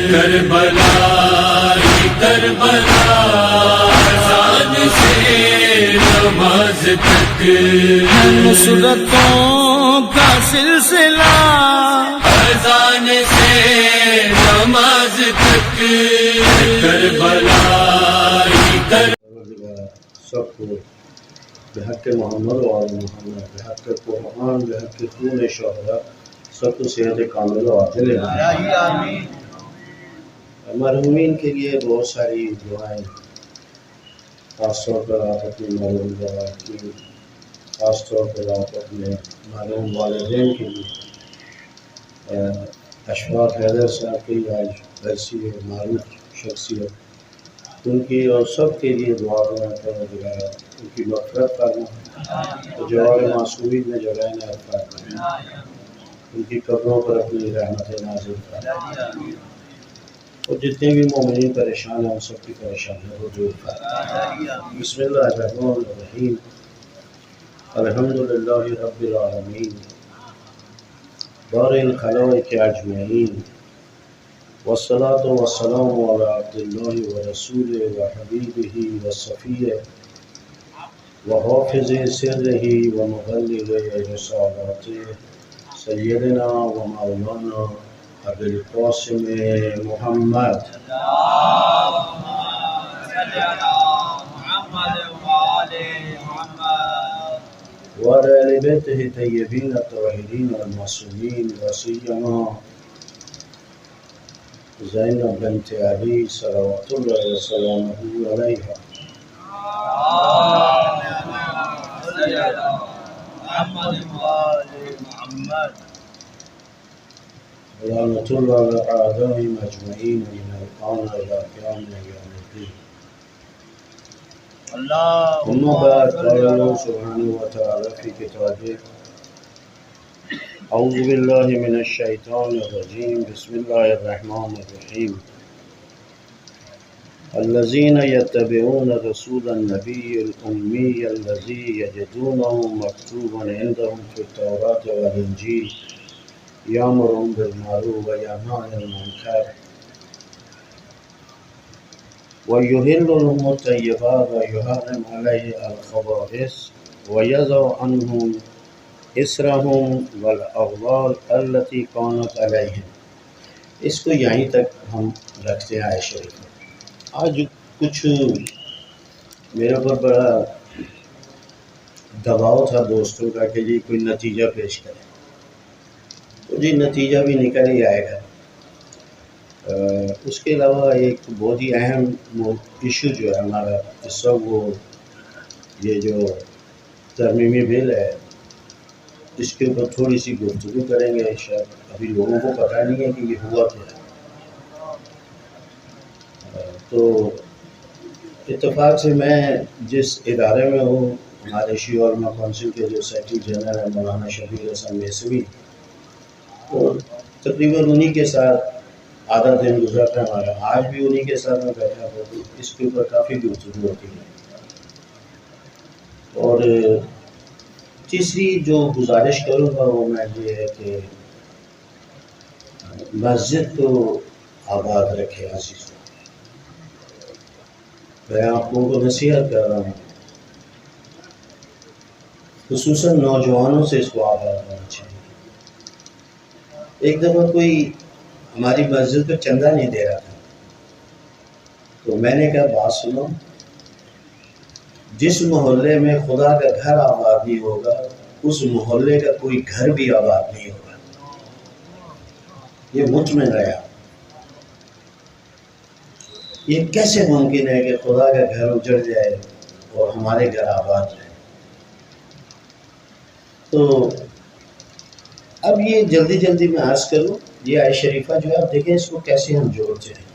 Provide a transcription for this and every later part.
کربلا کربلا اذان سے نماز تک نصرتوں کا سلسلہ اذان سے نماز تک کربلا سب کو بحق محمد و آل محمد، بحق قرآن، بحق خون شہداء، سب کو صحت کامل و عاجل آمین۔ مرحومین کے لیے بہت ساری دعائیں، خاص طور پر آپ اپنی معلوم دعا کی، خاص طور پر آپ اپنے معلوم والدین کے لیے، اشفاق حیدر صاحب کی آج برسی ہے، معروف شخصیت، ان کی اور سب کے لیے دعا کرنا، ان کی مغفرت کرنا، جوار معصومین میں جگہ عنایت فرما، ان کی قبروں پر اپنی رحمت نازل فرما، اور جتنے بھی مومنین پریشان ہیں ان سب کی پریشانیوں کو دور فرما۔ بسم اللہ الرحمن الرحیم، الحمدللہ رب العالمین، بارئ الخلائق اجمعین، والصلاة والسلام علی عبد اللہ ورسولہ وحبیبہ وصفیہ وحافظ سرہ ومبلغ رسالاتہ، سیدنا و مولانا ابی القاسم محمد وعلی آل بیتہ الطیبین الطاہرین المعصومین، وسیما زینب بنت علی صلوات اللہ وسلامہ علیہا۔ ولعنۃ اللہ علی اعدائہم اجمعین من الآن الی قیام یوم الدین۔ اما بعد، قال اللہ سبحانہ وتعالی فی کتابہ، اعوذ باللہ من الشیطان الرجیم، بسم اللہ الرحمن الرحیم، الذین یتبعون الرسول النبی الامی الذی یجدونہ مکتوبا عندہم فی التوراۃ والانجیل یأمرهم بالمعروف وینہی عن المنکر ویحل لهم الطیبات ویحرم علیہم الخبائث ویضع عنہم اصرهم والاغلال التي كانت علیہم۔ اس کو یہیں تک ہم رکھتے ہیں آیت شریف۔ آج کچھ میرے اوپر بڑا دباؤ تھا دوستوں کا کہ جی کوئی نتیجہ پیش کرے، تو جی نتیجہ بھی نکل ہی آئے گا۔ اس کے علاوہ ایک بہت ہی اہم ایشو جو ہے ہمارا اس وقت، وہ یہ جو ترمیمی بل ہے، اس کے اوپر تھوڑی سی گفتگو کریں گے۔ شاید ابھی لوگوں کو پتہ نہیں ہے کہ یہ ہوا کیا ہے۔ تو اتفاق سے میں جس ادارے میں ہوں، ہمارے شیعہ علماء کونسل کے جو سیکرٹری جنرل ہیں مولانا شبیر حسن میسوی، تو تقریباً انہی کے ساتھ آدھا دن گزرتا ہے ہمارا۔ آج بھی انہی کے ساتھ میں بیٹھا ہوں، تو اس کے اوپر کافی گفتگو ہوتی ہے۔ اور تیسری جو گزارش کروں گا وہ میں یہ ہے کہ مسجد کو آباد رکھے عزیزوں۔ میں آپ لوگوں کو نصیحت کر رہا ہوں، خصوصاً نوجوانوں سے اس کو آباد ہونا چاہیے۔ ایک دفعہ کوئی ہماری مسجد پہ چندہ نہیں دے رہا تھا، تو میں نے کہا بات سنو، جس محلے میں خدا کا گھر آباد نہیں ہوگا اس محلے کا کوئی گھر بھی آباد نہیں ہوگا۔ یہ مطمئن رہا۔ یہ کیسے ممکن ہے کہ خدا کا گھر اجڑ جائے اور ہمارے گھر آباد رہے؟ تو اب یہ جلدی جلدی میں عرض کروں، یہ آیت شریفہ جو ہے آپ دیکھیں اس کو کیسے ہم جوڑتے ہیں،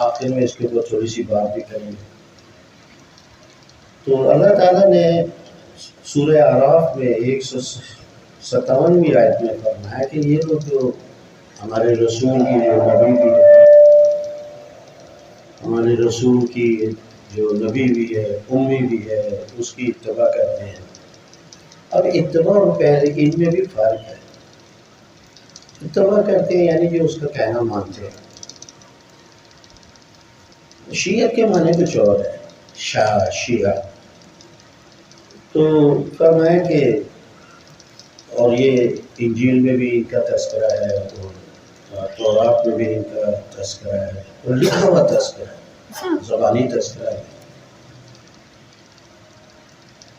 آخر میں اس کے اوپر تھوڑی سی بات بھی کریں گے۔ تو اللہ تعالیٰ نے سورہ اعراف میں 157ویں آیت میں فرمایا کہ یہ لوگ جو ہمارے رسول کی جو نبی بھی ہے، ہمارے رسول کی جو نبی بھی ہے، امی بھی ہے، اس کی اتباع کرتے ہیں۔ اب اتباع اور پیروی ان میں بھی فرق ہے۔ اتباع کرتے ہیں یعنی کہ اس کا کہنا مانتے ہیں، شیعت کے معنی کچھ اور ہے، شیعہ. تو فرمایا کہ اور یہ انجیل میں بھی ان کا تذکرہ ہے اور تورات میں بھی ان کا تذکرہ ہے اور لکھا ہوا تذکرہ ہے، زبانی تذکرہ ہے.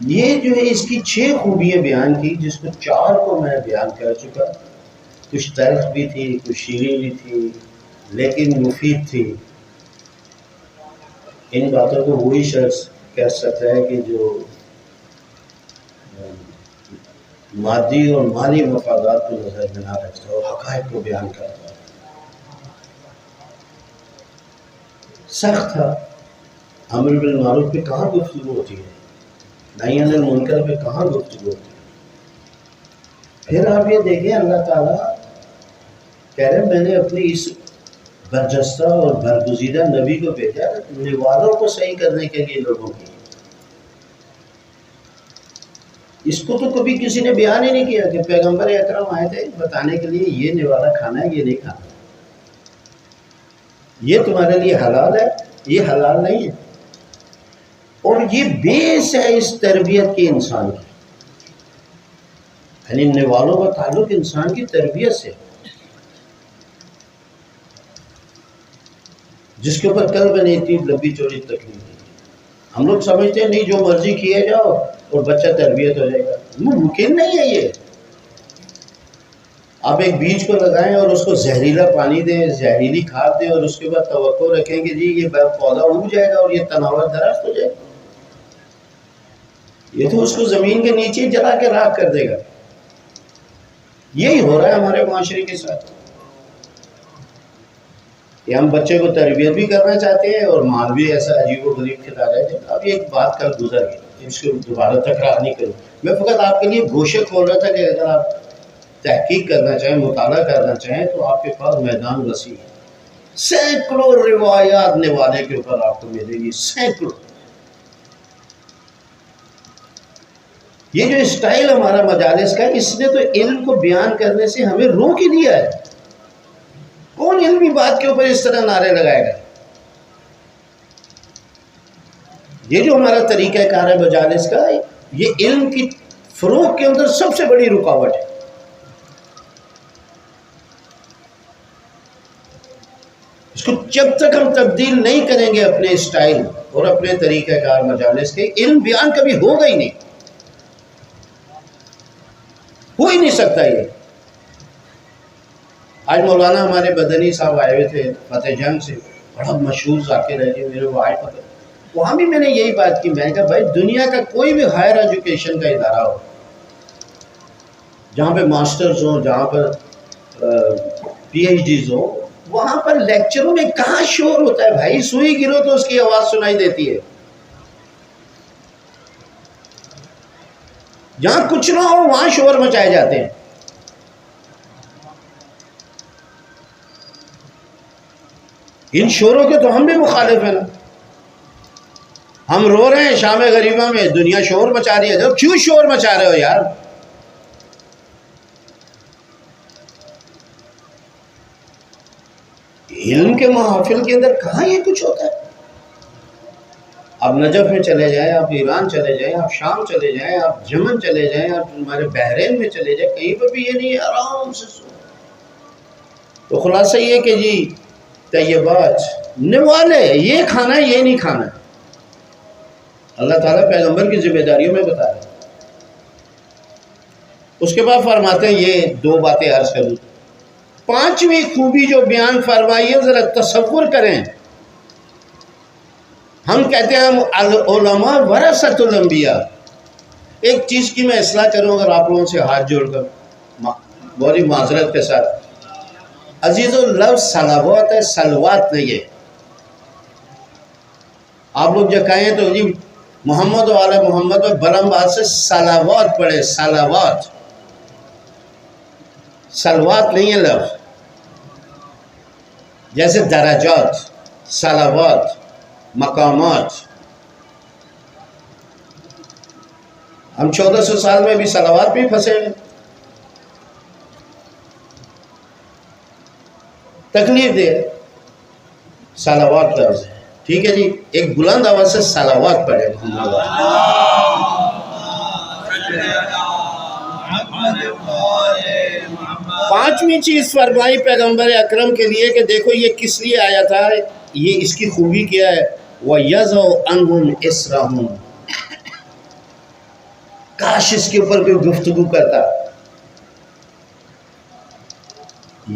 یہ جو ہے اس کی 6 خوبیاں بیان کی، جس کو 4 کو میں بیان کر چکا. کچھ تلخ بھی تھی، کچھ شیریں بھی تھی، لیکن مفید تھی. ان باتوں کو وہی شخص کہہ سکتا ہے کہ جو مادی اور مالی مفادات کو نظر میں نہ رکھتا اور حقائق کو بیان کرتا. سخت تھا. امر بالمعروف پہ کہاں گفتگو ہوتی ہے، نہی عن المنکر پہ کہاں گفتگو ہوتی ہے. پھر آپ یہ دیکھیں اللہ تعالیٰ کہہ رہے میں نے اپنی اس برجستہ اور برگزیدہ نبی کو بھیجا نوالوں کو صحیح کرنے کے لیے لوگوں کی. اس کو تو کبھی کسی نے بیان ہی نہیں کیا کہ پیغمبر اکرم آئے تھے بتانے کے لیے یہ نوالا کھانا ہے، یہ نہیں کھانا، یہ تمہارے لیے حلال ہے، یہ حلال نہیں ہے. اور یہ بیس ہے اس تربیت کی انسان کی، یعنی نوالوں کا تعلق انسان کی تربیت سے، جس کے اوپر کل میں نے اتنی لمبی چوڑی تکلیف دی. ہم لوگ سمجھتے ہیں نہیں جو مرضی کیے جاؤ اور بچہ تربیت ہو جائے گا. ممکن نہیں ہے یہ. آپ ایک بیج کو لگائیں اور اس کو زہریلا پانی دیں، زہریلی کھاد دیں اور اس کے بعد توقع رکھیں کہ جی یہ پودا اگ جائے گا اور یہ تناور درخت ہو جائے گا. یہ تو اس کو زمین کے نیچے جلا کے راکھ کر دے گا. یہی ہو رہا ہے ہمارے معاشرے کے ساتھ کہ ہم بچے کو تربیت بھی کرنا چاہتے ہیں اور مال بھی ایسا عجیب و غریب کھلا رہے ہیں. اب یہ ایک بات کل گزر گئی، اس کو دوبارہ تکرار نہیں کروں. میں فقط آپ کے لیے گوشے کھول رہا تھا کہ اگر آپ تحقیق کرنا چاہیں، مطالعہ کرنا چاہیں تو آپ کے پاس میدان وسیع ہے. سینکڑوں روایات نوالے کے اوپر آپ کو ملے گی، سینکڑوں. یہ جو اسٹائل ہمارا مجالس کا ہے، اس نے تو علم کو بیان کرنے سے ہمیں روک ہی دیا ہے. کون علمی بات کے اوپر اس طرح نعرے لگائے گا؟ یہ جو ہمارا طریقہ کار ہے مجالس کا، یہ علم کی فروغ کے اندر سب سے بڑی رکاوٹ ہے. اس کو جب تک ہم تبدیل نہیں کریں گے اپنے اسٹائل اور اپنے طریقہ کار مجالس کے، علم بیان کبھی ہوگا ہی نہیں، ہو ہی نہیں سکتا. یہ آج مولانا ہمارے بدنی صاحب آئے ہوئے تھے فتح جنگ سے، بڑا مشہور ذاکر ہے جی، میرے وہ آئے پتہ. وہاں بھی میں نے یہی بات کی، میں نے کہا بھائی دنیا کا کوئی بھی ہائر ایجوکیشن کا ادارہ ہو جہاں پہ ماسٹرز ہوں، جہاں پر پی ایچ ڈیز ہوں، وہاں پر لیکچروں میں کہاں شور ہوتا ہے بھائی؟ سوئی گرو تو اس کی آواز سنائی دیتی ہے. جہاں کچھ نہ ہو وہاں شور مچائے جاتے ہیں. ان شوروں کے تو ہم بھی مخالف ہیں نا. ہم رو رہے ہیں شام غریبہ میں، دنیا شور مچا رہی ہے. جب کیوں شور مچا رہے ہو یار؟ علم کے محافل کے اندر کہاں یہ کچھ ہوتا ہے؟ آپ نجف میں چلے جائیں، آپ ایران چلے جائیں، آپ شام چلے جائیں، آپ یمن چلے جائیں، آپ ہمارے بحرین میں چلے جائیں، کہیں پہ بھی یہ نہیں ہے. آرام سے سو. تو خلاصہ یہ کہ جی طیبات نوالے، یہ کھانا ہے یہ نہیں کھانا. اللہ تعالیٰ پیغمبر کی ذمہ داریوں میں بتا رہے ہیں. اس کے بعد فرماتے ہیں یہ 2 باتیں عرض کروں. 5ویں خوبی جو بیان فرمائی ہے، ذرا تصور کریں. ہم کہتے ہیں العلماء ورثۃ الانبیاء. ایک چیز کی میں اصلاح کروں اگر آپ لوگوں سے ہاتھ جوڑ کر، بڑی معذرت کے ساتھ. عزیز لفظ صلوات ہے، سلوات نہیں ہے. آپ لوگ جو کہیں تو جی محمد والا محمد اور بلند بات سے صلوات پڑھے، صلوات. سلوات نہیں ہے لفظ. جیسے درجات، صلوات، مقامات. ہم 1400 سال میں بھی صلوات بھی پھنسے ہیں. تکلیف دے صلوات لفظ ہے، ٹھیک ہے جی، ایک بلند آواز سے صلوات پڑھے محمد پانچویں چیز فرمائی پیغمبر اکرم کے لیے کہ دیکھو یہ کس لیے آیا تھا، یہ اس کی خوبی کیا ہے، وَيَزَوْ عَنْهُمْ إِسْرَهُمْ۔ کاش اس کے اوپر کوئی گفتگو کرتا۔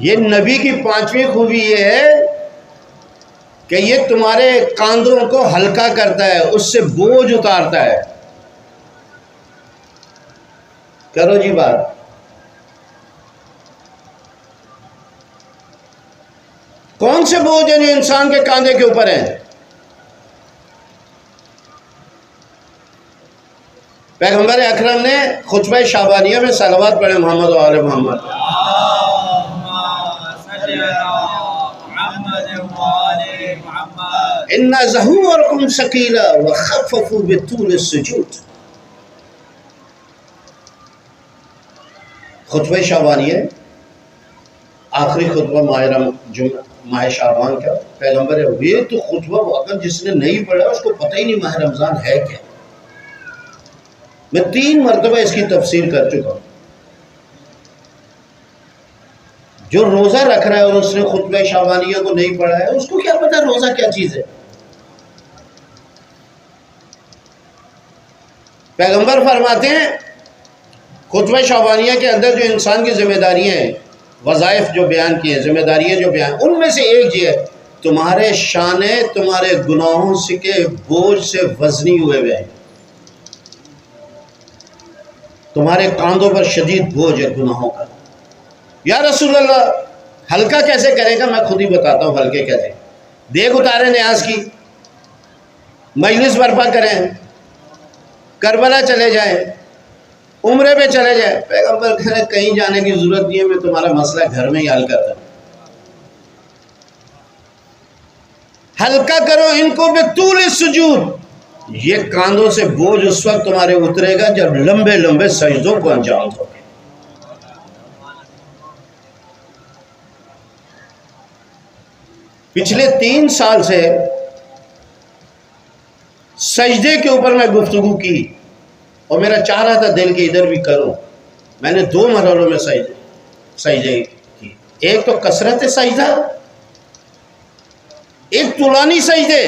یہ نبی کی پانچویں خوبی یہ ہے کہ یہ تمہارے کاندھوں کو ہلکا کرتا ہے، اس سے بوجھ اتارتا ہے۔ کرو جی بات۔ کون سے بوجھ ہیں جو انسان کے کاندھے کے اوپر ہیں؟ پیغمبر اکرم نے خطبہ شعبانیہ میں صلوات پڑھے محمد و آل محمد۔ إِنَّ ظَهُورَكُمْ ثَقِيلٌ وَخَفَّفُوا بِالطُّولِ السُّجُودِ۔ خطبہ شعبانیہ آخری خطبہ ماہ شعبان کا، پیغمبر یہ تو خطبہ واقعا جس نے نہیں پڑھا اس کو پتہ ہی نہیں ماہ رمضان ہے کیا۔ میں 3 مرتبہ اس کی تفسیر کر چکا ہوں۔ جو روزہ رکھ رہا ہے اور اس نے خطبہ شعبانیہ کو نہیں پڑھا ہے اس کو کیا پتا روزہ کیا چیز ہے۔ پیغمبر فرماتے ہیں خطبہ شعبانیہ کے اندر جو انسان کی ذمہ داریاں ہیں، وظائف جو بیان کیے ہیں، ذمہ داریاں جو بیان، ان میں سے ایک یہ ہے تمہارے شانے تمہارے گناہوں سے کے بوجھ سے وزنی ہوئے ہوئے ہیں، تمہارے کاندھوں پر شدید بوجھ ہے گناہوں کا۔ یا رسول اللہ ہلکا کیسے کرے گا؟ میں خود ہی بتاتا ہوں ہلکے کیسے۔ دیکھ اتارے نیاز کی، مجلس برپا کریں، کربلا چلے جائیں، عمرے پہ چلے جائیں۔ پیغمبر کہہ رہے کہیں جانے کی ضرورت نہیں ہے، میں تمہارا مسئلہ گھر میں ہی حل کرتا ہوں۔ ہلکا کرو ان کو بطول السجود، یہ کاندھوں سے بوجھ اس وقت تمہارے اترے گا جب لمبے لمبے سجدوں کو انجام دو گے۔ پچھلے 3 سال سے سجدے کے اوپر میں گفتگو کی اور میرا چاہ رہا تھا دل کے ادھر بھی کروں۔ میں نے 2 مرحلوں میں سجدے کی، ایک تو کثرت سجدہ، ایک طولانی سجدے۔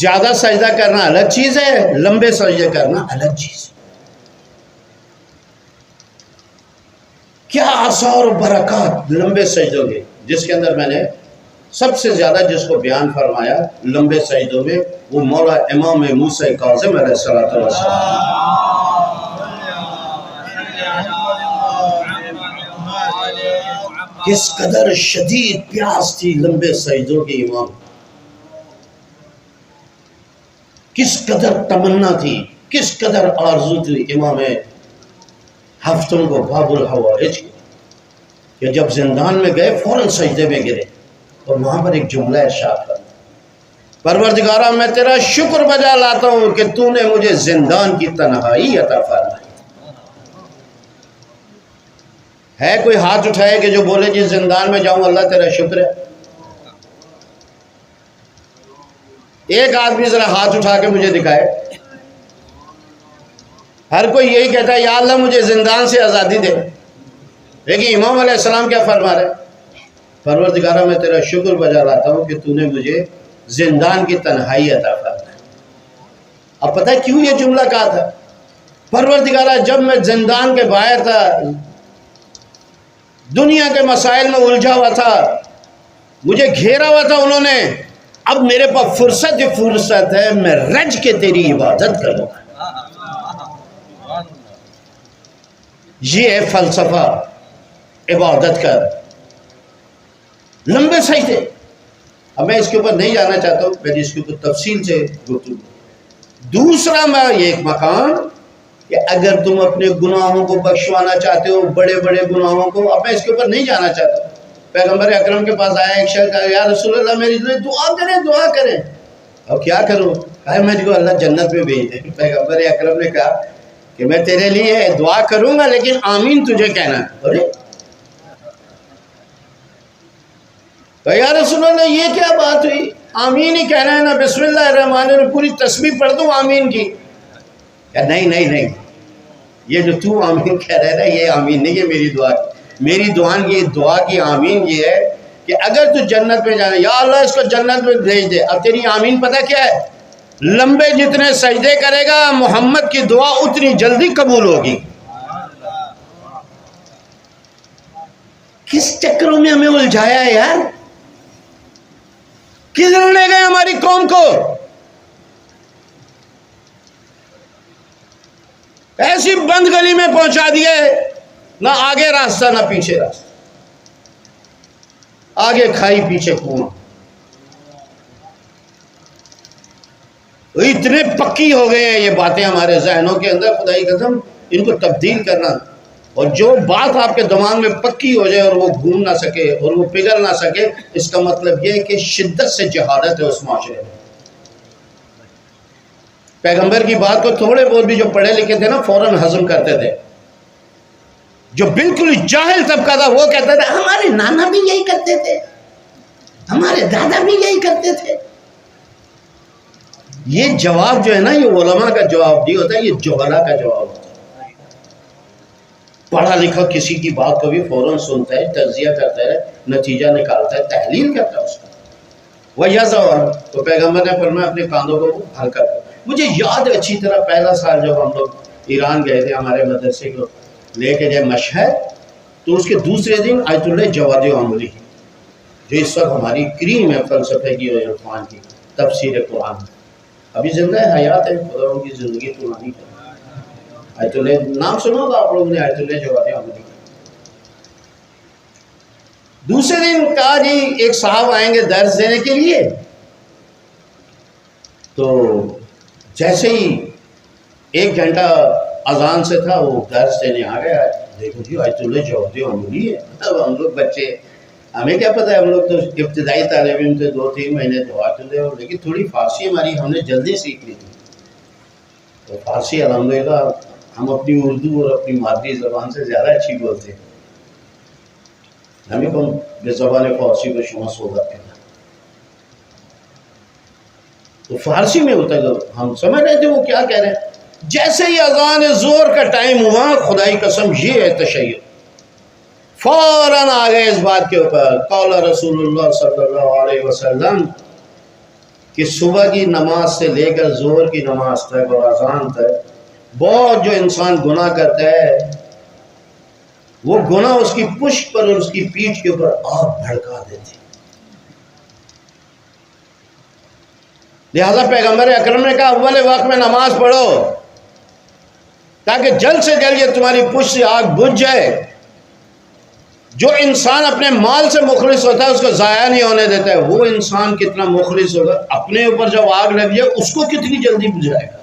زیادہ سجدہ کرنا الگ چیز ہے، لمبے سجدے کرنا الگ چیز ہے۔ کیا آثار و برکات لمبے سجدوں کے، جس کے اندر میں نے سب سے زیادہ جس کو بیان فرمایا لمبے سجدوں میں، وہ مولا امام موسیٰ کاظم علیہ السلام۔ کس قدر شدید پیاس تھی لمبے سجدوں کے امام، کس قدر تمنا تھی، کس قدر آرزو تھی امام ہفتوں کو باب الحوائج کی، کہ جب زندان میں گئے فوراً سجدے میں گرے اور وہاں پر ایک جملہ ارشاد کرنا، پروردگارا میں تیرا شکر بجا لاتا ہوں کہ تو نے مجھے زندان کی تنہائی عطا فرمائی۔ ہے کوئی ہاتھ اٹھائے کہ جو بولے جی زندان میں جاؤں اللہ تیرا شکر ہے؟ ایک آدمی ذرا ہاتھ اٹھا کے مجھے دکھائے۔ ہر کوئی یہی کہتا ہے یا اللہ مجھے زندان سے آزادی دے، لیکن امام علیہ السلام کیا فرما رہے؟ پروردگارہ میں تیرا شکر بجا لاتا ہوں کہ تو نے مجھے زندان کی تنہائی عطا فرمائی۔ اب پتہ ہے کیوں یہ جملہ کہا تھا؟ پروردگارہ جب میں زندان کے باہر تھا، دنیا کے مسائل میں الجھا ہوا تھا، مجھے گھیرا ہوا تھا انہوں نے، اب میرے پاس فرصت ہے، میں رج کے تیری عبادت کروں گا۔ یہ ہے فلسفہ عبادت کا، لمبے سجدے۔ اب میں اس کے اوپر نہیں جانا چاہتا ہوں، میں اس کے اوپر تفصیل سے گفتگو۔ دوسرا میں یہ ایک مقام کہ اگر تم اپنے گناہوں کو بخشوانا چاہتے ہو، بڑے بڑے گناہوں کو، اب میں اس کے اوپر نہیں جانا چاہتا ہوں۔ پیغمبر اکرم کے پاس آیا ایک شخص، کہا یا رسول اللہ میری لیے دعا کریں۔ اب کیا کروں؟ کہا مجھ کو اللہ جنت میں بھیج دے۔ پیغمبر اکرم نے کہا کہ میں تیرے لیے دعا کروں گا لیکن آمین تجھے کہنا ہے۔ کہ یا رسول اللہ یہ کیا بات ہوئی، آمین ہی کہنا ہے نا، بسم اللہ الرحمن الرحیم پوری تسبیح پڑھ دوں آمین کی؟ کہ نہیں نہیں نہیں، یہ جو تو آمین کہہ رہا ہے نا، یہ آمین نہیں ہے میری دعا کی، میری دعا کی آمین یہ ہے کہ اگر تو جنت میں جانا، یا اللہ اس کو جنت میں بھیج دے، اب تیری آمین پتہ کیا ہے، لمبے جتنے سجدے کرے گا محمد کی دعا اتنی جلدی قبول ہوگی۔ کس چکروں میں ہمیں الجھایا ہے یار، کدھر لے گئے ہماری قوم کو، ایسی بند گلی میں پہنچا دیے، نہ آگے راستہ نہ پیچھے راستہ، آگے کھائی پیچھے کنواں، اتنے پکی ہو گئے ہیں یہ باتیں ہمارے ذہنوں کے اندر، خدائی قسم ان کو تبدیل کرنا، اور جو بات آپ کے دماغ میں پکی ہو جائے اور وہ گھوم نہ سکے اور وہ پگھل نہ سکے، اس کا مطلب یہ ہے کہ شدت سے جہالت ہے اس معاشرے میں۔ پیغمبر کی بات کو تھوڑے بہت بھی جو پڑھے لکھے تھے نا فوراً ہضم کرتے تھے، جو بالکل جاہل طبقہ تھا وہ کہتا تھا ہمارے نانا بھی یہی کرتے تھے، ہمارے دادا بھی یہی کرتے تھے۔ یہ جواب جو ہے نا، یہ علماء کا جواب نہیں ہوتا، یہ جہلا کا جواب ہوتا ہے۔ پڑھا لکھا کسی کی بات کو بھی فوراً سنتا ہے، تجزیہ کرتا ہے، نتیجہ نکالتا ہے، تحلیل کرتا ہے اس کا۔ وَيَزَوَرْ تو پیغمبر نے فرمایا اپنے کاندھوں کو ہلکا کر۔ مجھے یاد ہے اچھی طرح پہلا سال جب ہم لوگ ایران گئے تھے، ہمارے مدرسے کو لے کے جائے مشہد، تو اس کے دوسرے دن آیت اللہ جواد عمری، جو اس وقت ہماری کریم ہے فلسفے کی اور عرفان کی، تفسیر قرآن ابھی زندہ ہے، حیات ہے، خدا ان کی زندگی طولانی ہے۔ آیت اللہ نام سنا ہوگا آپ لوگوں نے، آیت اللہ جواد عمری۔ دوسرے دن کہا جی ایک صاحب آئیں گے درس دینے کے لیے، تو جیسے ہی 1 گھنٹہ اذان سے تھا وہ درس دینے آ گیا، دیکھو جی آیت اللہ جواد عمری ہے۔ اب ہم لوگ بچے، ہمیں کیا پتہ ہے، ہم لوگ تو ابتدائی طالب علم تھے، 2-3 مہینے تو آتے تھے، لیکن تھوڑی فارسی ہماری ہم نے جلدی سیکھ لی تھی، تو فارسی الحمدللہ ہم اپنی اردو اور اپنی مادری زبان سے زیادہ اچھی بولتے ہیں۔ ہمیں کون بے زبان فارسی کو شما صحبت کرنا، تو فارسی میں ہوتا ہے، ہم سمجھ رہے تھے وہ کیا کہہ رہے ہیں۔ جیسے ہی اذان ظہر کا ٹائم ہوا، خدائی قسم یہ ہے تشیع، فوراً آ گئے اس بات کے اوپر، قال رسول اللہ صلی اللہ علیہ وسلم، کہ صبح کی نماز سے لے کر ظہر کی نماز تک اور اذان تک بہت جو انسان گناہ کرتا ہے، وہ گناہ اس کی پشت پر اور اس کی پیٹھ کے اوپر آگ بھڑکا دیتے۔ لہذا پیغمبر اکرم نے کہا اول وقت میں نماز پڑھو تاکہ جلد سے جلد یہ تمہاری پشت سے آگ بجھ جائے۔ جو انسان اپنے مال سے مخلص ہوتا ہے اس کو ضائع نہیں ہونے دیتا ہے، وہ انسان کتنا مخلص ہوگا، اپنے اوپر جب آگ لگ جائے اس کو کتنی جلدی بجھائے گا،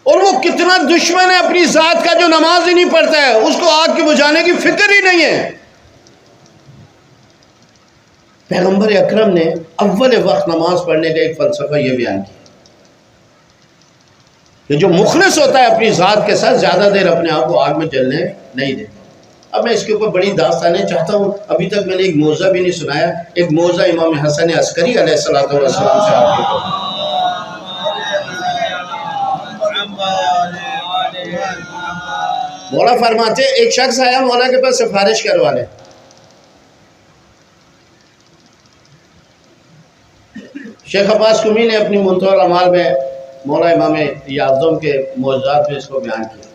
اور وہ کتنا دشمن ہے اپنی ذات کا جو نماز ہی نہیں پڑھتا ہے، اس کو آگ کی بجھانے کی فکر ہی نہیں ہے۔ پیغمبر اکرم نے اول وقت نماز پڑھنے کا ایک فلسفہ یہ بیان کیا کہ جو مخلص ہوتا ہے اپنی ذات کے ساتھ زیادہ دیر اپنے آپ کو آگ میں جلنے نہیں دیتا۔ اب میں اس کے اوپر بڑی داستانیں چاہتا ہوں، ابھی تک میں نے ایک موعظہ بھی نہیں سنایا، ایک موعظہ امام حسن عسکری علیہ السلام سے آپ کو۔ مولا فرماتے ایک شخص آیا مولا کے پاس سفارش کروانے، شیخ عباس قمی نے اپنی منتهى الاعمال میں مولا امام اعظم کے معجزات میں اس کو بیان کیا۔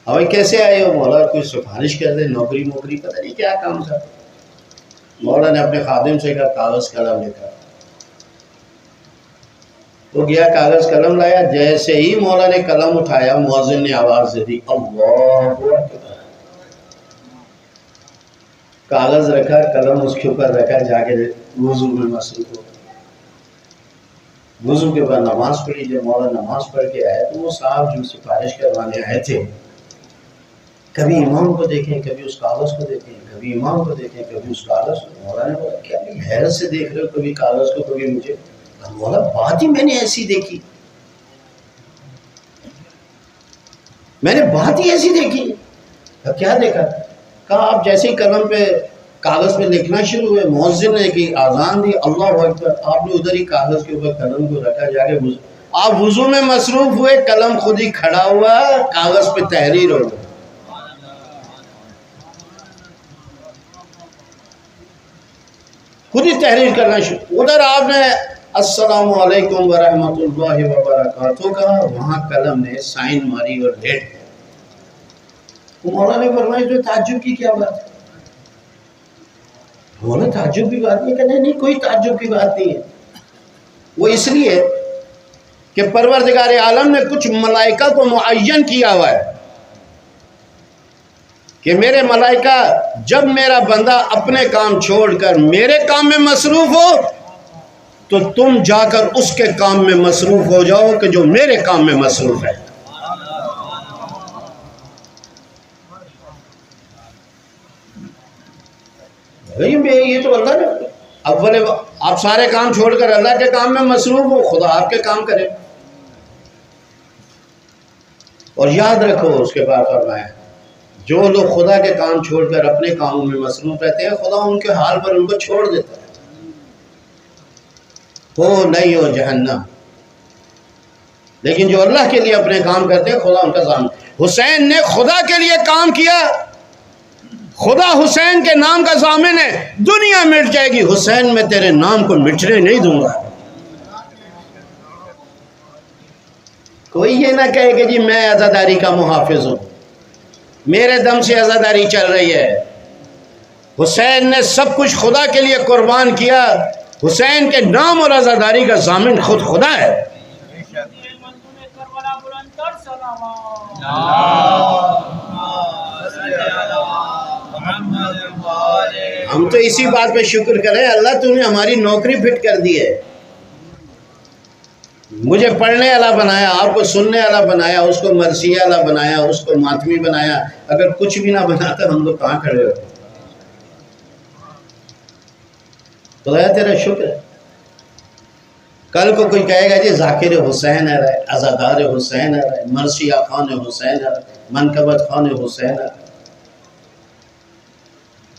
اب کیسے آئے ہو مولا، کوئی سفارش کر دے، نوکری پتہ نہیں کیا کام تھا۔ مولا نے اپنے خادم سے کہا کاغذ قلم لے کر، وہ گیا کاغذ قلم لایا، جیسے ہی مولا نے قلم اٹھایا مؤذن نے آواز دے دی اللہ اکبر، کاغذ رکھا، قلم اس کے اوپر رکھا، جا کے وضو میں مصروف ہو، وضو کے بعد نماز پڑھی۔ جب مولا نماز پڑھ کے آئے تو وہ صاحب جو سفارش کروانے آئے تھے، کبھی امام کو دیکھیں، کبھی اس کاغذ کو دیکھیں، کبھی امام کو دیکھیں، کبھی اس کاغذ کو۔ مولا نے بولا کیا حیرت سے دیکھ رہے ہو، کبھی کاغذ کو کبھی مجھے؟ مولا بات ہی میں نے ایسی دیکھی، میں نے بات ہی ایسی دیکھی۔ کیا دیکھا؟ کہا آپ جیسے ہی قلم پہ کاغذ پہ لکھنا شروع ہوئے، مؤذن نے کی آذان دی، اللہ اکبر، آپ نے ادھر ہی کاغذ کے اوپر قلم کو رکھا، جا کے آپ وضو میں مصروف ہوئے، قلم خود ہی کھڑا ہوا، کاغذ پہ تحریر ہو گئی۔ خود ہی تحریر کرنا شروع، ادھر آپ نے السلام علیکم ورحمۃ اللہ وبرکاتہ کہا، وہاں قلم نے سائن ماری اور لیٹ گیا۔ مولانا نے فرمایا جو تعجب کی کیا بات ہے؟ مولانا تعجب کی بات نہیں، کہنے نہیں کوئی تعجب کی بات نہیں ہے، وہ اس لیے کہ پروردگار عالم نے کچھ ملائکہ کو معین کیا ہوا ہے کہ میرے ملائکہ جب میرا بندہ اپنے کام چھوڑ کر میرے کام میں مصروف ہو تو تم جا کر اس کے کام میں مصروف ہو جاؤ کہ جو میرے کام میں مصروف ہے۔ یہ تو اللہ نے اول آپ سارے کام چھوڑ کر اللہ کے کام میں مصروف ہو، خدا آپ کے کام کرے۔ اور یاد رکھو اس کے بعد فرمایا جو لوگ خدا کے کام چھوڑ کر اپنے کاموں میں مصروف رہتے ہیں خدا ان کے حال پر ان کو چھوڑ دیتا ہے، ہو نہیں ہو جہنم۔ لیکن جو اللہ کے لیے اپنے کام کرتے ہیں خدا ان کا ضامن۔ حسین نے خدا کے لیے کام کیا، خدا حسین کے نام کا ضامن ہے، دنیا مٹ جائے گی حسین میں تیرے نام کو مٹنے نہیں دوں گا۔ کوئی یہ نہ کہے کہ جی میں عزاداری کا محافظ ہوں، میرے دم سے عزاداری چل رہی ہے۔ حسین نے سب کچھ خدا کے لیے قربان کیا، حسین کے نام اور عزاداری کا ضامن خود خدا ہے۔ ہم تو اسی بات پہ شکر کریں اللہ تو نے ہماری نوکری فٹ کر دی ہے، مجھے پڑھنے والا بنایا، آپ کو سننے والا بنایا، اس کو مرثیہ والا بنایا، اس کو ماتمی بنایا۔ اگر کچھ بھی نہ بناتا ہم لوگ کہاں کھڑے ہوتے؟ خدایا تیرا شکر ہے۔ کل کو کوئی کہے گا جی ذاکر حسین ہے، عزادار حسین ہے، مرثیہ خان حسین ہے، منقبت خان حسین ہے،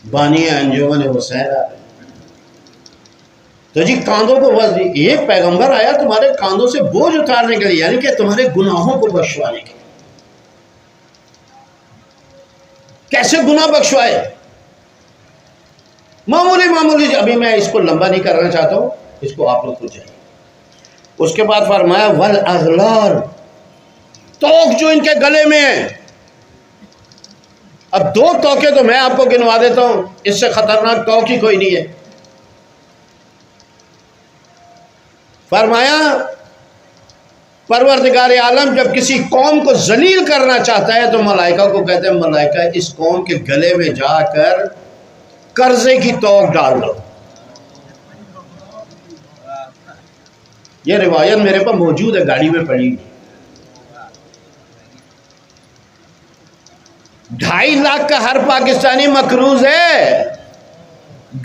بانی انجمن حسین ہے، تو جی کاندھوں کو بس ایک پیغمبر آیا تمہارے کاندھوں سے بوجھ اتارنے کے لیے، یعنی کہ تمہارے گناہوں کو بخشوانے کے لیے۔ کیسے گناہ بخشوائے؟ معمولی ابھی میں اس کو لمبا نہیں کرنا چاہتا ہوں، اس کو آپ لوگ کو چاہیے۔ اس کے بعد فرمایا والاغلال، توق جو ان کے گلے میں ہے۔ اب دو توقے تو میں آپ کو گنوا دیتا ہوں، اس سے خطرناک توق ہی کوئی نہیں ہے۔ فرمایا پروردگار عالم جب کسی قوم کو ذلیل کرنا چاہتا ہے تو ملائکہ کو کہتے ہیں ملائکہ اس قوم کے گلے میں جا کر قرضے کی توق ڈال دو۔ یہ روایت میرے پاس موجود ہے، گاڑی میں پڑی۔ 2.5 لاکھ کا ہر پاکستانی مقروض ہے،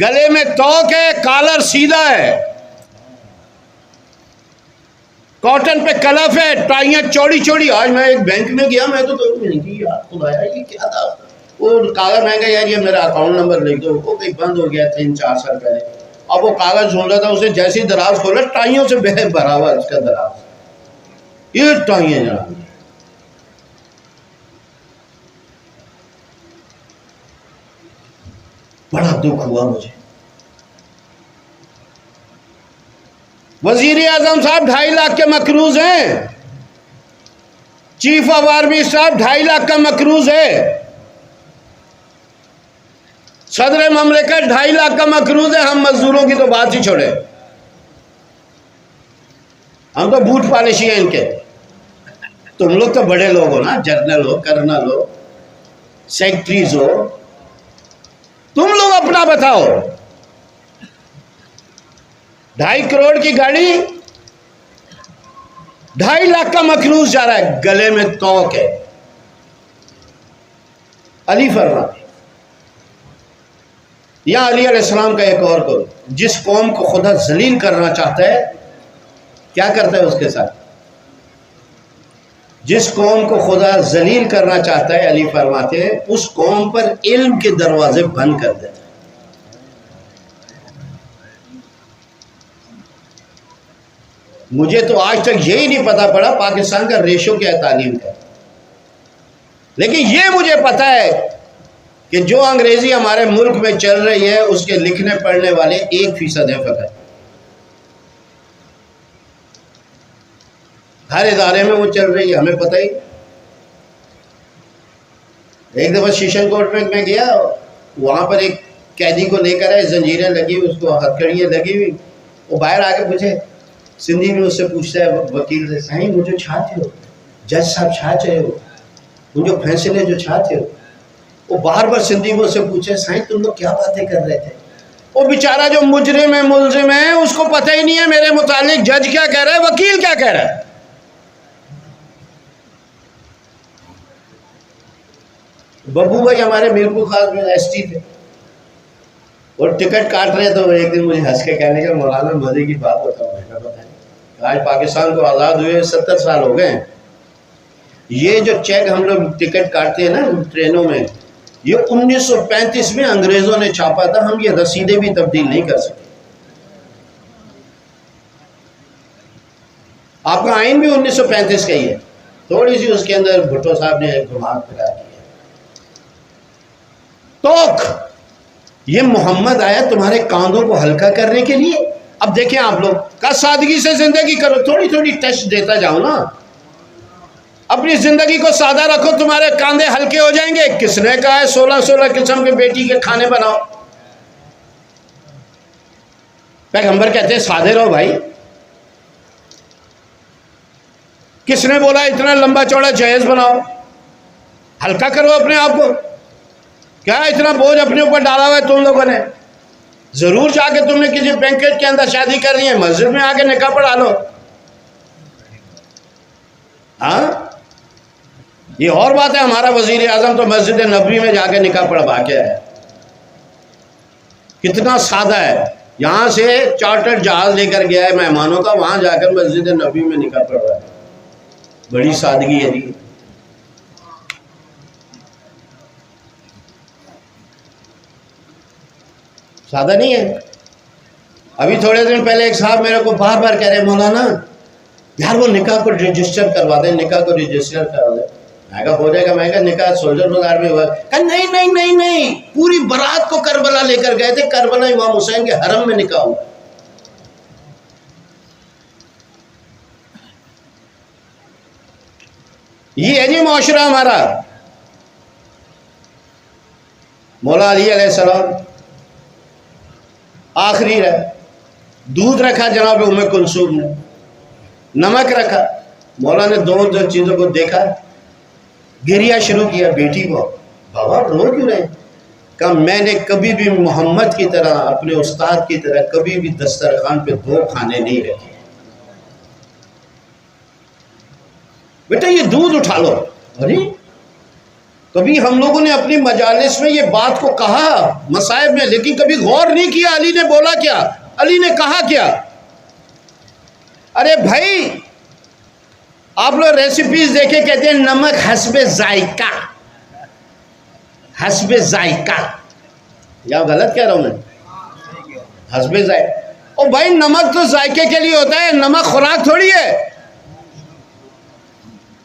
گلے میں توق ہے، کالر سیدھا ہے، کاٹن پہ کلف ہے، ٹائیاں چوڑی چوڑی۔ آج میں ایک بینک میں گیا، میں تو یار خدایا یہ کیا تھا، وہ کاغذ مہنگا یار یہ میرا اکاؤنٹ نمبر لکھ دو، وہ کہیں بند ہو گیا 3-4 سال پہلے۔ اب وہ کاغذ ڈھونڈ رہا تھا، اسے جیسے ہی دراز کھولا ٹائیوں سے بھرا ہوا اس کا دراز، یہ ٹائیاں جناب۔ بڑا دکھ ہوا مجھے۔ وزیر اعظم صاحب 2.5 لاکھ کے مقروض ہیں، چیف آف آرمی صاحب 2.5 لاکھ کا مقروض ہے، صدر مملکت 2.5 لاکھ کا مقروض ہے۔ ہم مزدوروں کی تو بات ہی چھوڑے، ہم تو بوٹ پالشی ہیں ان کے۔ تم لوگ تو بڑے لوگ ہو نا، جنرل ہو، کرنل ہو، سیکٹریز ہو، تم لوگ اپنا بتاؤ۔ 2.5 کروڑ کی گاڑی، 2.5 لاکھ کا مقروض جا رہا ہے، گلے میں توق ہے۔ علی فرما یا علی علیہ السلام کا ایک اور قول، جس قوم کو خدا ذلیل کرنا چاہتا ہے کیا کرتا ہے اس کے ساتھ؟ جس قوم کو خدا ذلیل کرنا چاہتا ہے، علی فرماتے ہیں اس قوم پر علم کے دروازے بند کر دیتا ہے۔ مجھے تو آج تک یہی نہیں پتا پڑا پاکستان کا ریشو کیا ہے تعلیم کا، لیکن یہ مجھے پتا ہے کہ جو انگریزی ہمارے ملک میں چل رہی ہے اس کے لکھنے پڑھنے والے 1% ہیں فقط، ہر ادارے میں وہ چل رہی ہے، ہمیں پتہ ہی۔ ایک دفعہ شیشن کوٹ میں میں گیا، وہاں پر ایک قیدی کو لے کر آئے، زنجیریں لگی ہوئی، اس کو ہتھکڑیاں لگی ہوئی، وہ باہر آ کے مجھے سندھی میں اس سے پوچھتا ہے وکیل سے، سائیں مجھے چھاتے ہو، جج صاحب چھاتے ہو، مجھے فیصلے جو چھاتے ہو۔ وہ بار بار سندھی میں اس سے پوچھے، سائیں تم لوگ کیا باتیں کر رہے تھے؟ وہ بیچارہ جو مجرم ہے ملزم ہے اس کو پتہ ہی نہیں ہے میرے متعلق جج کیا کہہ رہا ہے، وکیل کیا کہہ رہا ہے۔ ببو بھائی ہمارے میرپور خاص میں ایس ٹی تھے، اور ٹکٹ کاٹ رہے تو ایک دن مجھے ہنس کے کہنے کا مولانا مزے کی بات ہوتا ہے، میں پتہ نہیں، آج پاکستان کو آزاد ہوئے 70 سال ہو گئے ہیں، یہ جو چیک ہم لوگ ٹکٹ کاٹتے ہیں نا ٹرینوں میں، یہ 1935 میں انگریزوں نے چھاپا تھا، ہم یہ رسیدیں بھی تبدیل نہیں کر سکتے۔ آپ کا آئین بھی 1935 کا ہی ہے، تھوڑی سی اس کے اندر بھٹو صاحب نے دماغ پھیلا دیا۔ توک یہ محمد آیا تمہارے کاندھوں کو ہلکا کرنے کے لیے۔ اب دیکھیں آپ لوگ کا سادگی سے زندگی کرو، تھوڑی تھوڑی ٹچ دیتا جاؤ نا، اپنی زندگی کو سادہ رکھو، تمہارے کاندھے ہلکے ہو جائیں گے۔ کس نے کہا ہے 16 قسم کے بیٹی کے کھانے بناؤ؟ پیغمبر کہتے ہیں سادے رہو بھائی۔ کس نے بولا اتنا لمبا چوڑا جہیز بناؤ؟ ہلکا کرو اپنے آپ کو۔ کیا اتنا بوجھ اپنے اوپر ڈالا ہوا ہے تم لوگوں نے؟ ضرور جا کے تم نے کسی بینکٹ کے اندر شادی کرنی ہے، مسجد میں آ کے نکاح پڑھا لو۔ ہاں یہ اور بات ہے، ہمارا وزیر اعظم تو مسجد نبوی میں جا کے نکاح پڑھوا کے ہے، کتنا سادہ ہے، یہاں سے چارٹر جہاز لے کر گیا ہے مہمانوں کا، وہاں جا کر مسجد نبوی میں نکاح پڑھوا ہے۔ بڑی سادگی ہے جی۔ سادہ نہیں ہے۔ ابھی تھوڑے دن پہلے ایک صاحب میرے کو بار بار کہہ رہے مولانا یار وہ نکاح کو رجسٹر کروا دیں، نکاح کو رجسٹر کروا دیں۔ میں کہا ہو جائے گا، میں کہا نکاح سولجر بازار میں ہوا۔ کہا نہیں نہیں نہیں نہیں، پوری برات کو کربلا لے کر گئے تھے، کربلا امام حسین کے حرم میں نکاح ہوا۔ یہ ہے جی معاشرہ ہمارا۔ مولا علی علیہ السلام آخری رہے، دودھ رکھا جناب ام کلثوم نے، نمک رکھا، مولا نے دو چیزوں کو دیکھا، گریا شروع کیا بیٹی کو، بابا رو کیوں رہے؟ کہا میں نے کبھی بھی محمد کی طرح، اپنے استاد کی طرح کبھی بھی دسترخوان پہ 2 کھانے نہیں رکھے۔ بیٹا یہ دودھ اٹھا لو۔ ارے کبھی ہم لوگوں نے اپنی مجالس میں یہ بات کو کہا مصائب میں، لیکن کبھی غور نہیں کیا علی نے بولا کیا، علی نے کہا کیا۔ ارے بھائی آپ لوگ ریسیپیز دیکھے کہتے ہیں نمک حسب ذائقہ، حسب ذائقہ، یا غلط کہہ رہا ہوں میں؟ حسب ذائقہ۔ او بھائی نمک تو ذائقے کے لیے ہوتا ہے، نمک خوراک تھوڑی ہے۔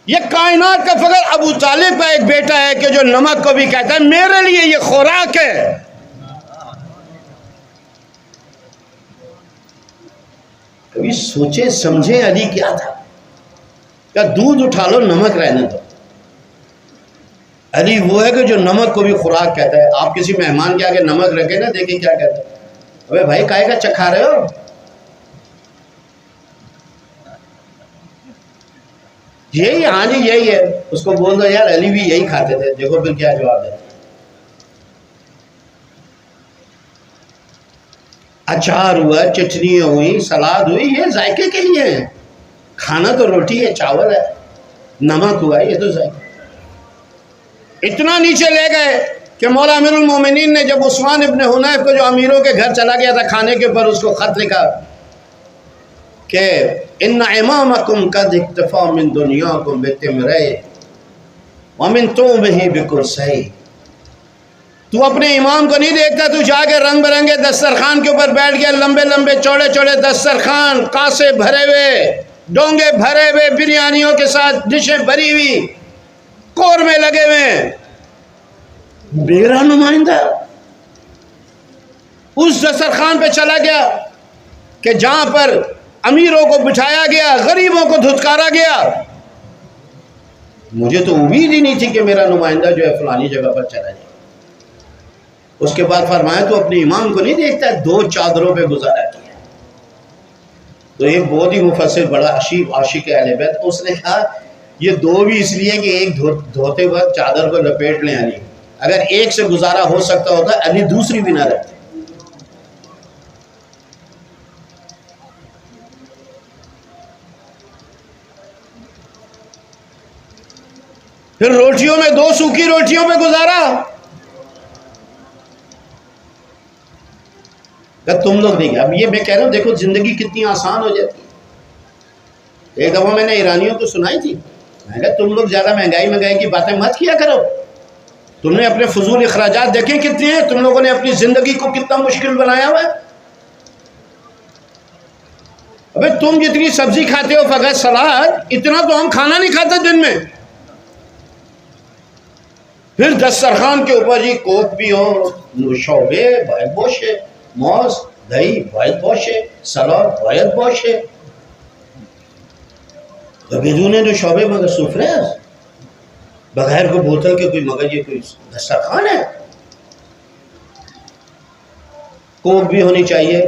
یہ کائنات کا فخر ابو طالب کا ایک بیٹا ہے کہ جو نمک کو بھی کہتا ہے میرے لیے یہ خوراک ہے۔ کبھی سوچے سمجھے علی کیا تھا؟ کہ دودھ اٹھا لو نمک رہنے دو۔ علی وہ ہے کہ جو نمک کو بھی خوراک کہتا ہے۔ آپ کسی مہمان کے آگے نمک رکھے نا، دیکھیں کیا کہتا ہے، ابے بھائی کائے کا چکھا رہے ہو؟ یہی، ہاں جی یہی ہے۔ اس کو بول دو یار علی بھی یہی کھاتے تھے، دیکھو پھر کیا جواب ہے۔ اچار ہوا، چٹنی ہوئی، سلاد ہوئی، یہ ذائقے کے لیے ہے۔ کھانا تو روٹی ہے، چاول ہے، نمک ہوا، یہ تو ذائقہ۔ اتنا نیچے لے گئے کہ مولا امیر المومنین نے جب عثمان ابن حنیف کو جو امیروں کے گھر چلا گیا تھا کھانے کے اوپر، اس کو خط لکھا کہ ان امامکم قد اکتفا من دنیاکم بتمرے ومن توبہ بکرسی. تو اپنے امام کو نہیں دیکھتا؟ تو جا کے رنگ برنگے دسترخوان کے اوپر بیٹھ گیا، لمبے لمبے چوڑے چوڑے دسترخوان، کاسے بھرے ہوئے، ڈونگے بھرے ہوئے، بریانیوں کے ساتھ ڈشیں بھری ہوئی، قورمے لگے ہوئے. میرا نمائندہ اس دسترخوان پہ چلا گیا کہ جہاں پر امیروں کو بٹھایا گیا، غریبوں کو دھتکارا گیا. مجھے تو امید ہی نہیں تھی کہ میرا نمائندہ جو ہے فلانی جگہ پر چلا جائے. اس کے بعد فرمایا تو اپنے امام کو نہیں دیکھتا؟ 2 چادروں پہ گزارا کیا. تو ایک بہت ہی مفسر بڑا عاشق اہل بیت، اس نے کہا یہ 2 بھی اس لیے کہ ایک دھوتے وقت چادر کو لپیٹ لیں علی، اگر ایک سے گزارا ہو سکتا ہوتا علی دوسری بھی نہ رکھتے. پھر روٹیوں میں 2 سوکھی روٹیوں پہ گزارا. کہ تم لوگ نہیں. اب یہ میں کہہ رہا ہوں دیکھو زندگی کتنی آسان ہو جاتی ہے. ایک دفعہ میں نے ایرانیوں کو سنائی تھی، میں کہا تم لوگ زیادہ مہنگائی کی باتیں مت کیا کرو. تم نے اپنے فضول اخراجات دیکھیں کتنے ہیں، تم لوگوں نے اپنی زندگی کو کتنا مشکل بنایا ہوا ہے. ابے تم جتنی سبزی کھاتے ہو فقط سلاد، اتنا تو ہم کھانا نہیں کھاتے دن میں. پھر دسترخوان کے اوپر جی کوک بھی ہو، نوشابے باید باشه، موز دہی باید باشه، سلاد باید باشه. و بدون نوشابه مگر سفره است؟ بغیر کو بوتل کے کوئی مگر یہ کوئی دسترخوان ہے؟ کوک بھی ہونی چاہیے،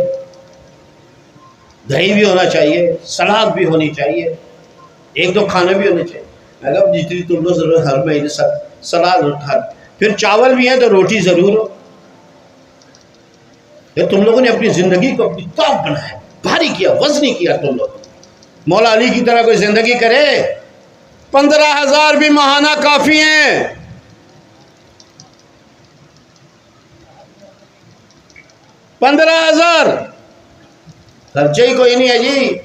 دہی بھی ہونا چاہیے، سلاد بھی ہونی چاہیے، 1-2 کھانے بھی ہونے چاہیے. اگر جتنی تم لوگ ضرور ہر مہینے سلاد اٹھا، پھر چاول بھی ہیں تو روٹی ضرور ہو. یہ تم لوگوں نے اپنی زندگی کو اپنی طاق بنایا، بھاری کیا، وزنی کیا. تم لوگ مولا علی کی طرح کوئی زندگی کرے؟ 15,000 بھی ماہانہ کافی ہیں. 15,000 خرچے ہی کوئی نہیں ہے جی.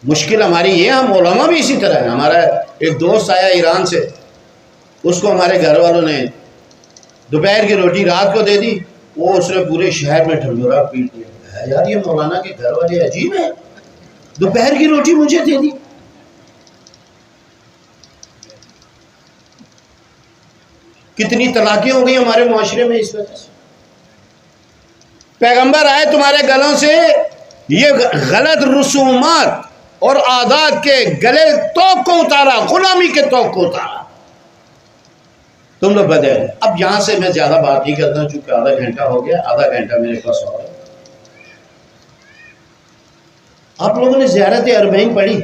مشکل ہماری یہ، ہم علماء بھی اسی طرح ہیں. ہمارا ایک دوست آیا ایران سے، اس کو ہمارے گھر والوں نے دوپہر کی روٹی رات کو دے دی. وہ اس نے پورے شہر میں ڈھنڈورا پیٹ دیا، یار یہ مولانا کے گھر والے عجیب ہیں، دوپہر کی روٹی مجھے دے دی. کتنی طلاقیں ہو گئی ہمارے معاشرے میں اس وجہ سے. پیغمبر آئے تمہارے گلوں سے یہ غلط رسومات اور عادات کے گلے توق کو اتارا، غلامی کے توق کو اتارا. تم لوگ بدل. اب یہاں سے میں زیادہ بات نہیں کرتا چونکہ آدھا گھنٹہ ہو گیا، آدھا گھنٹہ میرے پاس ہو گیا. آپ لوگوں نے زیارت اربعین پڑھی؟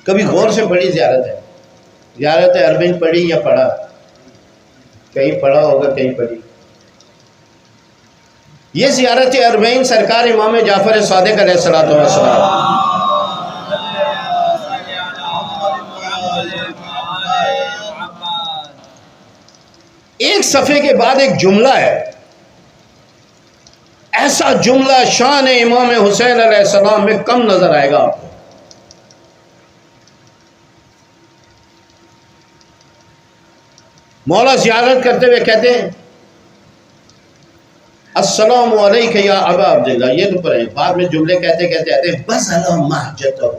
کبھی غور سے پڑھی زیارت اربعین پڑھی یا پڑھا؟ کہیں پڑھا ہوگا کہیں پڑھی. یہ زیارت اربعین سرکار امام جعفر صادق علیہ السلام ایک صفحے کے بعد ایک جملہ ہے، ایسا جملہ شان امام حسین علیہ السلام میں کم نظر آئے گا آپ کو. مولا زیارت کرتے ہوئے کہتے ہیں السلام علیکہ یا ابا عبداللہ. یہ تو پڑھیں، بعد میں جملے کہتے کہتے آتے ہیں بذل مہجتہ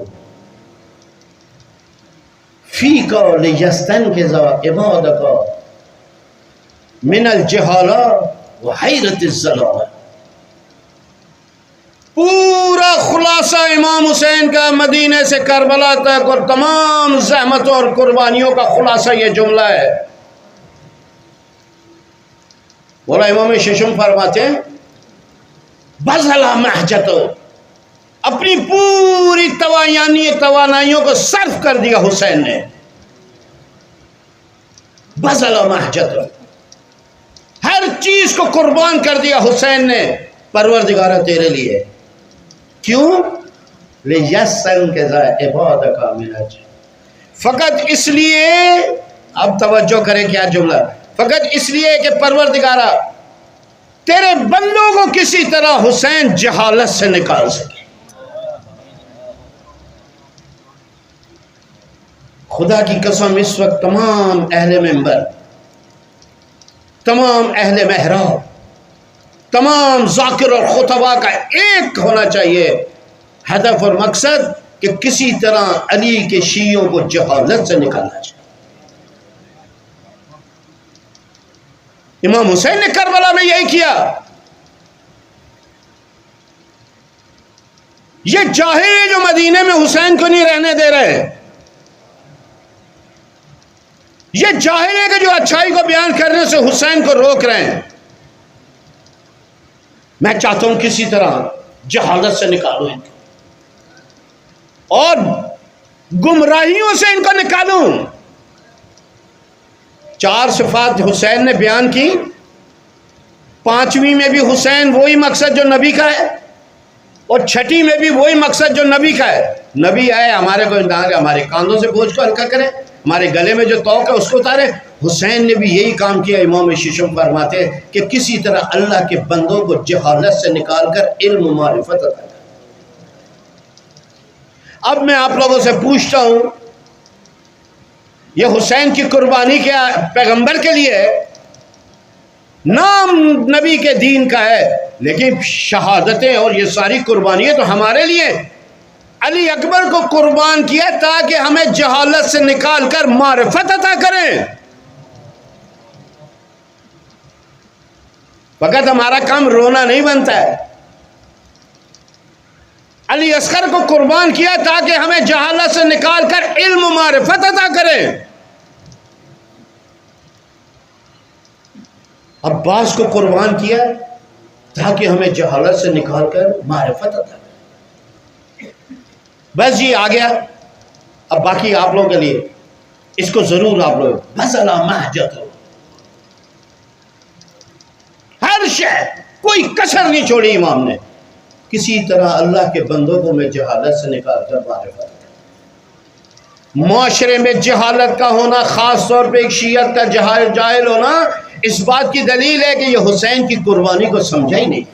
فیک لیستنقذ عبادک من الجہالہ وحیرت الضلالہ. پورا خلاصہ امام حسین کا مدینے سے کربلا تک اور تمام زحمتوں اور قربانیوں کا خلاصہ یہ جملہ ہے. بولا امام ششم فرماتے ہیں بذل مہجتہ، اپنی پوری توانائیوں کو صرف کر دیا حسین نے. بذل مہجتہ، ہر چیز کو قربان کر دیا حسین نے پروردگارہ تیرے لیے. کیوں؟ لیستنقذ عبادک من الجہالہ، فقط اس لیے، اب توجہ کریں کیا جملہ، فقط اس لیے کہ پروردگارہ تیرے بندوں کو کسی طرح حسین جہالت سے نکال سکے۔ خدا کی قسم اس وقت تمام اہل منبر، تمام اہل محراب، تمام ذاکر اور خطبہ کا ایک ہونا چاہیے ہدف اور مقصد کہ کسی طرح علی کے شیعوں کو جہالت سے نکالنا چاہیے۔ امام حسین نے کربلا میں یہی کیا۔ یہ جاہل ہیں جو مدینے میں حسین کو نہیں رہنے دے رہے، یہ جاہل ہیں کہ جو اچھائی کو بیان کرنے سے حسین کو روک رہے ہیں۔ میں چاہتا ہوں کسی طرح جہالت سے نکالوں ان کو اور گمراہیوں سے ان کو نکالوں۔ 4 صفات حسین نے بیان کی، 5ویں میں بھی حسین وہی مقصد جو نبی کا ہے، اور 6ٹھی میں بھی وہی مقصد جو نبی کا ہے۔ نبی آئے ہمارے کو ہمارے کاندھوں سے بوجھ کو ہلکا کرے، ہمارے گلے میں جو توق ہے اس کو اتارے۔ حسین نے بھی یہی کام کیا۔ امام ششم فرماتے کہ کسی طرح اللہ کے بندوں کو جہالت سے نکال کر علم و معرفت عطا کرے۔ اب میں آپ لوگوں سے پوچھتا ہوں، یہ حسین کی قربانی کیا پیغمبر کے لیے ہے، نام نبی کے دین کا ہے، لیکن شہادتیں اور یہ ساری قربانیاں تو ہمارے لیے۔ علی اکبر کو قربان کیا تاکہ ہمیں جہالت سے نکال کر معرفت عطا کریں۔ فقط ہمارا کام رونا نہیں بنتا ہے۔ علی اصغر کو قربان کیا تاکہ ہمیں جہالت سے نکال کر علم و معرفت عطا کریں۔ عباس کو قربان کیا تاکہ ہمیں جہالت سے نکال کر معرفت عطا کریں۔ بس جی آ گیا۔ اب باقی آپ لوگوں کے لیے اس کو ضرور آپ لوگ مسئلہ محجت ہو، ہر شے کوئی کسر نہیں چھوڑی امام نے۔ کسی طرح اللہ کے بندوں کو میں جہالت سے نکال کر معرفت۔ معاشرے میں جہالت کا ہونا، خاص طور پہ ایک شیعت کا جاہل ہونا، اس بات کی دلیل ہے کہ یہ حسین کی قربانی کو سمجھا ہی نہیں۔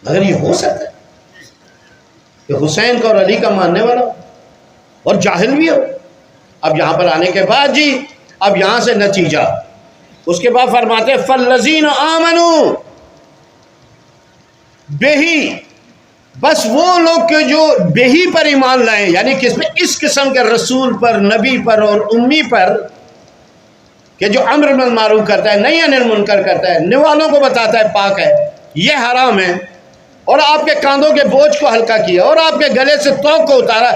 اگر یہ ہو سکتا ہے کہ حسین کو اور علی کا ماننے والا اور جاہل بھی ہو۔ اب یہاں پر آنے کے بعد جی اب یہاں سے نتیجہ، اس کے بعد فرماتے ہیں فَالَّذِينَ آمَنُوا، بہی، بس وہ لوگ کہ جو بہی پر ایمان لائیں، یعنی کس میں؟ اس قسم کے رسول پر، نبی پر اور امی پر کہ جو امر بالمعروف کرتا ہے، نہی عن المنکر کرتا ہے، نوالوں کو بتاتا ہے پاک ہے، یہ حرام ہے، اور آپ کے کاندھوں کے بوجھ کو ہلکا کیا اور آپ کے گلے سے توق کو اتارا،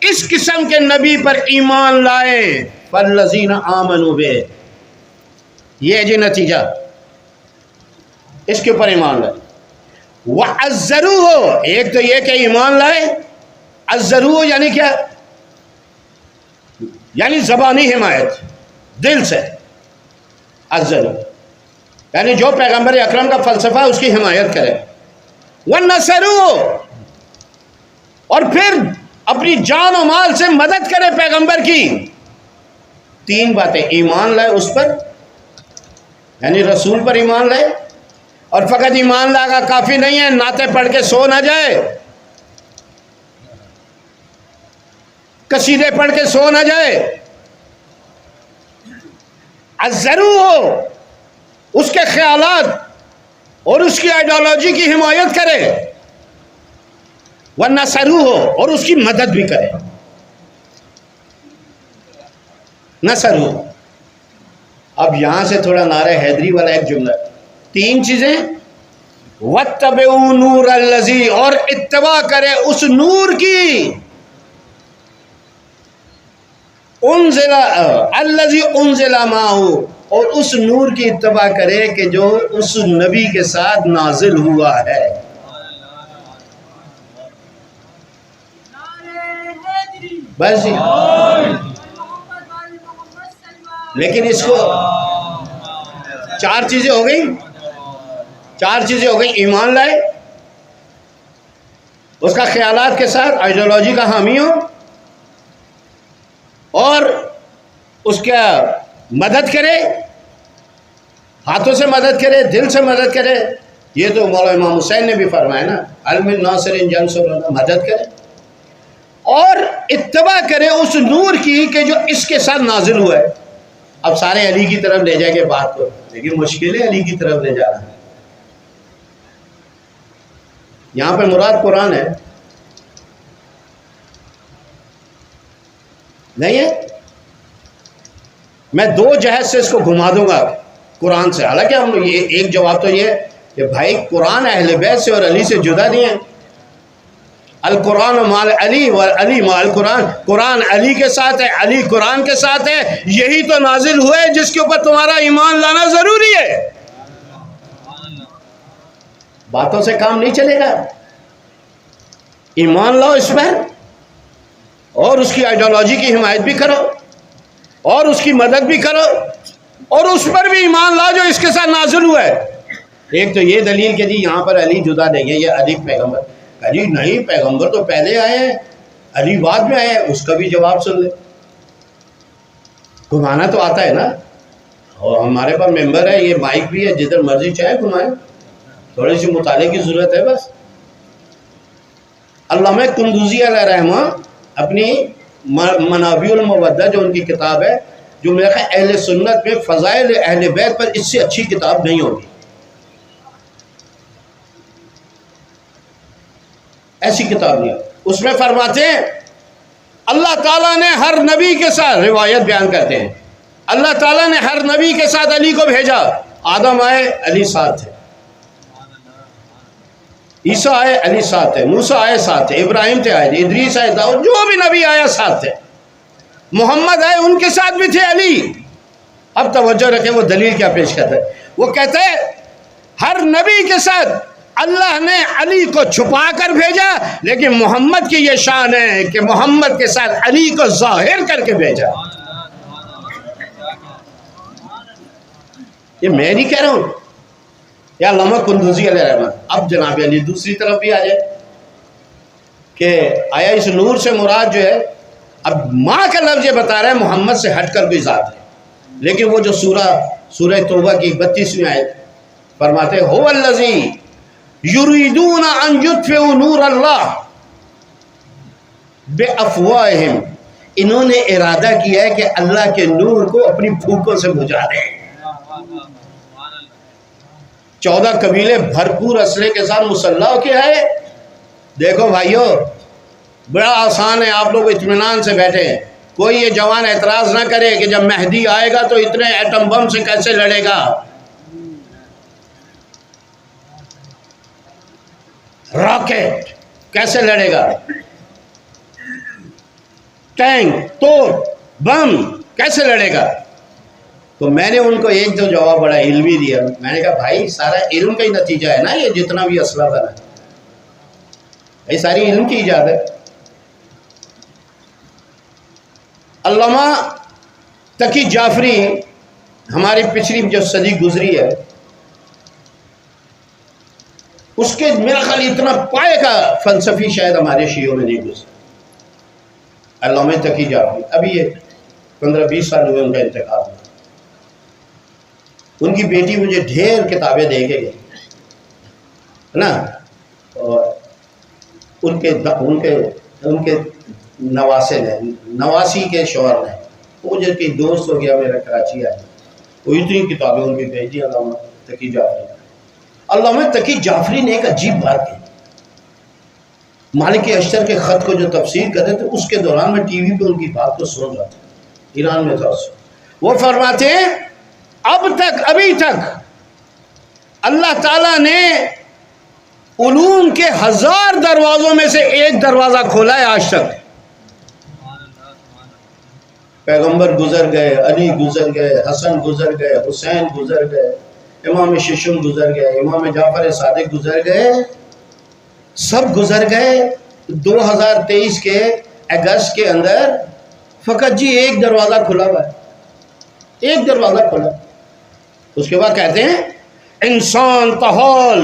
اس قسم کے نبی پر ایمان لائے۔ فَالَّذِينَ آمَنُوا بِهِ، یہ ہے جی نتیجہ، اس کے اوپر ایمان لائے۔ وَعَزَّرُوهُ، ایک تو یہ کہ ایمان لائے، عزروہ یعنی کیا؟ یعنی زبانی حمایت، دل سے عزروہ، یعنی جو پیغمبر اکرم کا فلسفہ ہے اس کی حمایت کرے۔ وَنَصَرُوهُ، اور پھر اپنی جان و مال سے مدد کرے پیغمبر کی۔ 3 باتیں، ایمان لائے اس پر، یعنی رسول پر ایمان لائے، اور فقط ایمان لانا کافی نہیں ہے، نعتیں پڑھ کے سو نہ جائے، قصیدے پڑھ کے سو نہ جائے۔ عزروہ، اس کے خیالات اور اس کی آئیڈیالوجی کی حمایت کرے۔ وَنَصَرُوهُ، اور اس کی مدد بھی کرے۔ نصرُوہ، اب یہاں سے تھوڑا نعرہ حیدری والا ایک جملہ، 3 چیزیں، وَاتَّبِعُوا نُورَ الَّذِي، اور اتباع کرے اس نور کی، انزل الذی انزل معه، اور اس نور کی اتباع کرے کہ جو اس نبی کے ساتھ نازل ہوا ہے۔ بس جی، لیکن اس کو 4 چیزیں ہو گئی، 4 چیزیں ہو گئی، ایمان لائے، اس کا خیالات کے ساتھ آئیڈیالوجی کا حامی ہو، اور اس کا مدد کرے، ہاتھوں سے مدد کرے، دل سے مدد کرے. یہ تو مولا امام حسین نے بھی فرمایا نا، علم ناصر جنصر، مدد کرے اور اتباع کرے اس نور کی کہ جو اس کے ساتھ نازل ہوا ہے. اب سارے علی کی طرف لے جائیں گے بات کو، لیکن مشکل ہے علی کی طرف لے جانا. یہاں پہ مراد قرآن ہے نہیں ہے. میں دو جہت سے اس کو گھما دوں گا قرآن سے. حالانکہ ہم یہ ایک جواب تو یہ کہ بھائی قرآن اہل بیت سے اور علی سے جدا نہیں ہے. القرآن مال علی و علی مال قرآن، قرآن علی کے ساتھ ہے، علی قرآن کے ساتھ ہے. یہی تو نازل ہوئے جس کے اوپر تمہارا ایمان لانا ضروری ہے. باتوں سے کام نہیں چلے گا. ایمان لاؤ اس پر اور اس کی آئیڈیالوجی کی حمایت بھی کرو اور اس کی مدد بھی کرو اور اس پر بھی ایمان لاؤ جو اس کے ساتھ نازل ہوا ہے. ایک تو یہ دلیل کہ جی یہاں پر علی جدا نہیں ہے، یہ علی پیغمبر. علی نہیں، پیغمبر تو پہلے آئے ہیں، علی بعد میں آئے ہیں. اس کا بھی جواب سن لے. گھمانا تو آتا ہے نا، اور ہمارے پاس ممبر ہے، یہ مائک بھی ہے، جدھر مرضی چاہے گھمائے. تھوڑی سی مطالعے کی ضرورت ہے بس. علامہ قندوزی علیہ رحمہ اپنی منابع المودہ جو ان کی کتاب ہے، جو میرا خیال اہل سنت میں فضائل اہل بیت پر اس سے اچھی کتاب نہیں ہوگی. ایسی کتاب نہیں. اس میں فرماتے ہیں اللہ تعالیٰ نے ہر نبی کے ساتھ، روایت بیان کرتے ہیں، اللہ تعالیٰ نے ہر نبی کے ساتھ علی کو بھیجا. آدم آئے علی ساتھ تھے، عیسیٰ آئے علی ساتھ تھے، موسیٰ آئے ساتھ تھے، ابراہیم تھے آئے، ادریس آئے، داؤد، جو بھی نبی آیا ساتھ تھے. محمد آئے ان کے ساتھ بھی تھے علی. اب توجہ رکھیں وہ دلیل کیا پیش کرتا ہے. وہ کہتے ہیں ہر نبی کے ساتھ اللہ نے علی کو چھپا کر بھیجا، لیکن محمد کی یہ شان ہے کہ محمد کے ساتھ علی کو ظاہر کر کے بھیجا. یہ میں نہیں کہہ رہا ہوں، یا علامہ قندوزی علیہ رحمہ. اب جناب علی دوسری طرف بھی آ جائے کہ آیا اس نور سے مراد جو ہے، اب ماں کا لفظ یہ بتا رہا ہے محمد سے ہٹ کر کوئی ذات ہے. لیکن وہ جو سورہ توبہ کی 32ویں آیت فرماتے ہیں هو الذی یریدون ان یطفئوا نور اللہ بافواہہم، انہوں نے ارادہ کیا ہے کہ اللہ کے نور کو اپنی پھونکوں سے بجھا دیں. 14 قبیلے بھرپور اسلحے کے ساتھ مسلح ہو کے آئے. دیکھو بھائیو، بڑا آسان ہے، آپ لوگ اطمینان سے بیٹھے ہیں. کوئی یہ جوان اعتراض نہ کرے کہ جب مہدی آئے گا تو اتنے ایٹم بم سے کیسے لڑے گا، راکٹ کیسے لڑے گا، ٹینک توپ بم کیسے لڑے گا. تو میں نے ان کو ایک جو جواب بڑا علمی دیا. میں نے کہا بھائی سارا علم کا ہی نتیجہ ہے نا، یہ جتنا بھی اسلحہ بنا ہے یہ ساری علم کی ایجاد ہے. علامہ تقی جعفری، ہماری پچھلی جو صدی گزری ہے، اس کے میرا خیال اتنا پائے کا فلسفی شاید ہمارے شیعوں میں نہیں گزرا. علامہ تقی جعفری، ابھی یہ 15-20 سال ہوئے ان کا انتقال ہوا. ان کی بیٹی مجھے ڈھیر کتابیں دے کے گئی ہے نا، اور ان کے نواسے نے، نواسی کے شوہر نے، وہ جو کہ دوست ہو گیا میرا کراچی آیا، وہ اتنی کتابیں ان کی بھیجی علامہ تقی جعفری. علامہ تقی جعفری نے ایک عجیب بات کی. مالک اشتر کے خط کو جو تفسیر کرتے تھے، اس کے دوران میں ٹی وی پہ ان کی بات کو سن رہا تھا، ایران میں تھا. وہ فرماتے ہیں ابھی تک اللہ تعالیٰ نے علوم کے 1000 دروازوں میں سے ایک دروازہ کھولا ہے آج تک. پیغمبر گزر گئے، علی گزر گئے، حسن گزر گئے، حسین گزر گئے، امام ششم گزر گئے، امام جعفر صادق گزر گئے، سب گزر گئے. 2023 کے اگست کے اندر فقط جی ایک دروازہ کھلا ہوا ہے، ایک دروازہ کھلا. اس کے بعد کہتے ہیں انسان تحال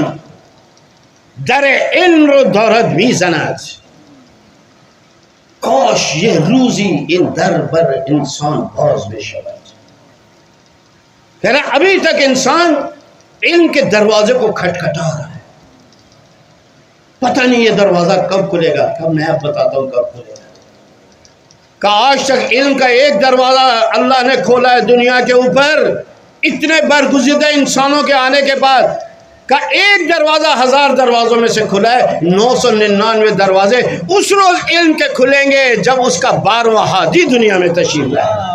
در علم رو دارد میزند، کاش یہ روزی این در بر انسان باز بشود. کہہ رہے ابھی تک انسان علم کے دروازے کو کھٹکھٹا رہا ہے، پتہ نہیں یہ دروازہ کب کھلے گا، کب میں اب بتاتا ہوں کب کھلے گا۔ کہ آج تک علم کا ایک دروازہ اللہ نے کھولا ہے دنیا کے اوپر، اتنے برگزیدہ انسانوں کے آنے کے بعد، کا ایک دروازہ 1000 دروازوں میں سے کھلا ہے، 999 دروازے اس روز علم کے کھلیں گے جب اس کا 12واں ہادی دنیا میں تشریف لائے۔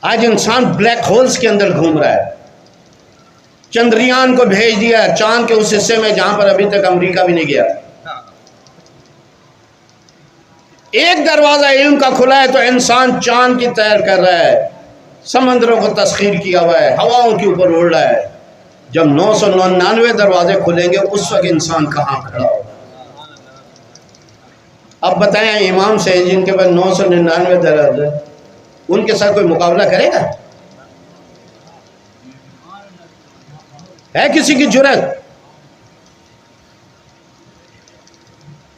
آج انسان بلیک ہولز کے اندر گھوم رہا ہے، چندریان کو بھیج دیا چاند کے اس حصے میں جہاں پر ابھی تک امریکہ بھی نہیں گیا۔ ایک دروازہ علم کا کھلا ہے تو انسان چاند کی تیر کر رہا ہے، سمندروں کو تسخیر کیا ہوا ہے، ہواؤں کے اوپر اڑ رہا ہے۔ جب 999 دروازے کھلیں گے اس وقت انسان کہاں کھڑا ہوگا؟ اب بتائیں امام سے جن کے پاس 999 دروازے، ان کے ساتھ کوئی مقابلہ کرے گا؟ ہے کسی کی جرات؟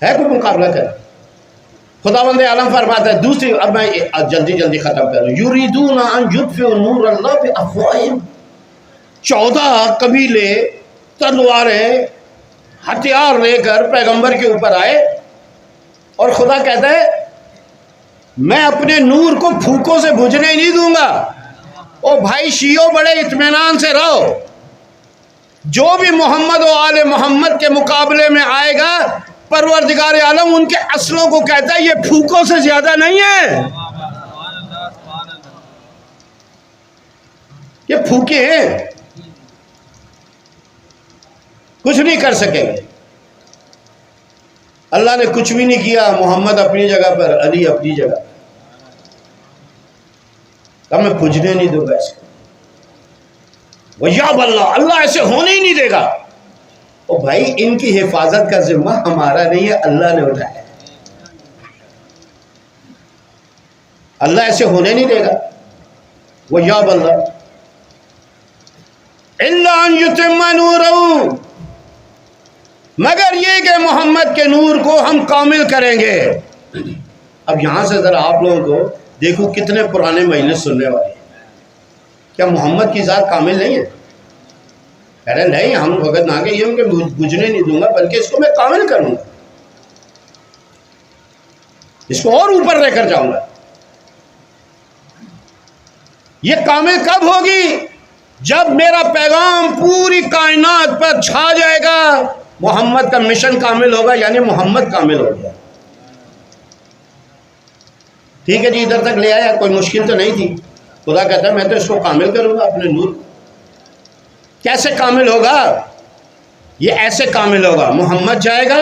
ہے کوئی مقابلہ کرے؟ خداوند عالم فرماتا ہے دوسری، اب میں جلدی ختم کروں، یریدون ان یطفئوا نور اللہ بافواہہم، 14 قبیلے تلواریں ہتھیار لے کر پیغمبر کے اوپر آئے، اور خدا کہتا ہے میں اپنے نور کو پھوکوں سے بجھنے نہیں دوں گا۔ او بھائی شیعوں بڑے اطمینان سے رہو، جو بھی محمد و آل محمد کے مقابلے میں آئے گا پروردگار عالم ان کے اصلوں کو کہتا ہے یہ پھوکوں سے زیادہ نہیں ہے، یہ پھوکے ہیں، کچھ نہیں کر سکیں گے۔ اللہ نے کچھ بھی نہیں کیا، محمد اپنی جگہ پر، علی اپنی جگہ پر، تو میں پوجنے نہیں دوں گا اس کو۔ وَيَعْبَ اللَّهُ، اللہ ایسے ہونے ہی نہیں دے گا۔ او بھائی ان کی حفاظت کا ذمہ ہمارا نہیں ہے، اللہ نے اٹھایا ہے، اللہ ایسے ہونے نہیں دے گا۔ وَيَعْبَ اللَّهُ إِلَّا أَن يُتِمَّ نُورَهُ، مگر یہ کہ محمد کے نور کو ہم کامل کریں گے۔ اب یہاں سے ذرا آپ لوگوں کو دیکھو کتنے پرانے مجلس سننے والے ہیں، کیا محمد کی ذات کامل نہیں ہے؟ کہہ رہے نہیں، ہم وقت نہ کہ یہ کہ بجھنے نہیں دوں گا بلکہ اس کو میں کامل کروں گا، اس کو اور اوپر لے کر جاؤں گا۔ یہ کامل کب ہوگی؟ جب میرا پیغام پوری کائنات پر چھا جائے گا، محمد کا مشن کامل ہوگا، یعنی محمد کامل ہو گیا۔ ٹھیک ہے جی، ادھر تک لے آیا، کوئی مشکل تو نہیں تھی۔ خدا کہتا ہے میں تو اس کو کامل کروں گا اپنے نور۔ کیسے کامل ہوگا؟ یہ ایسے کامل ہوگا، محمد جائے گا،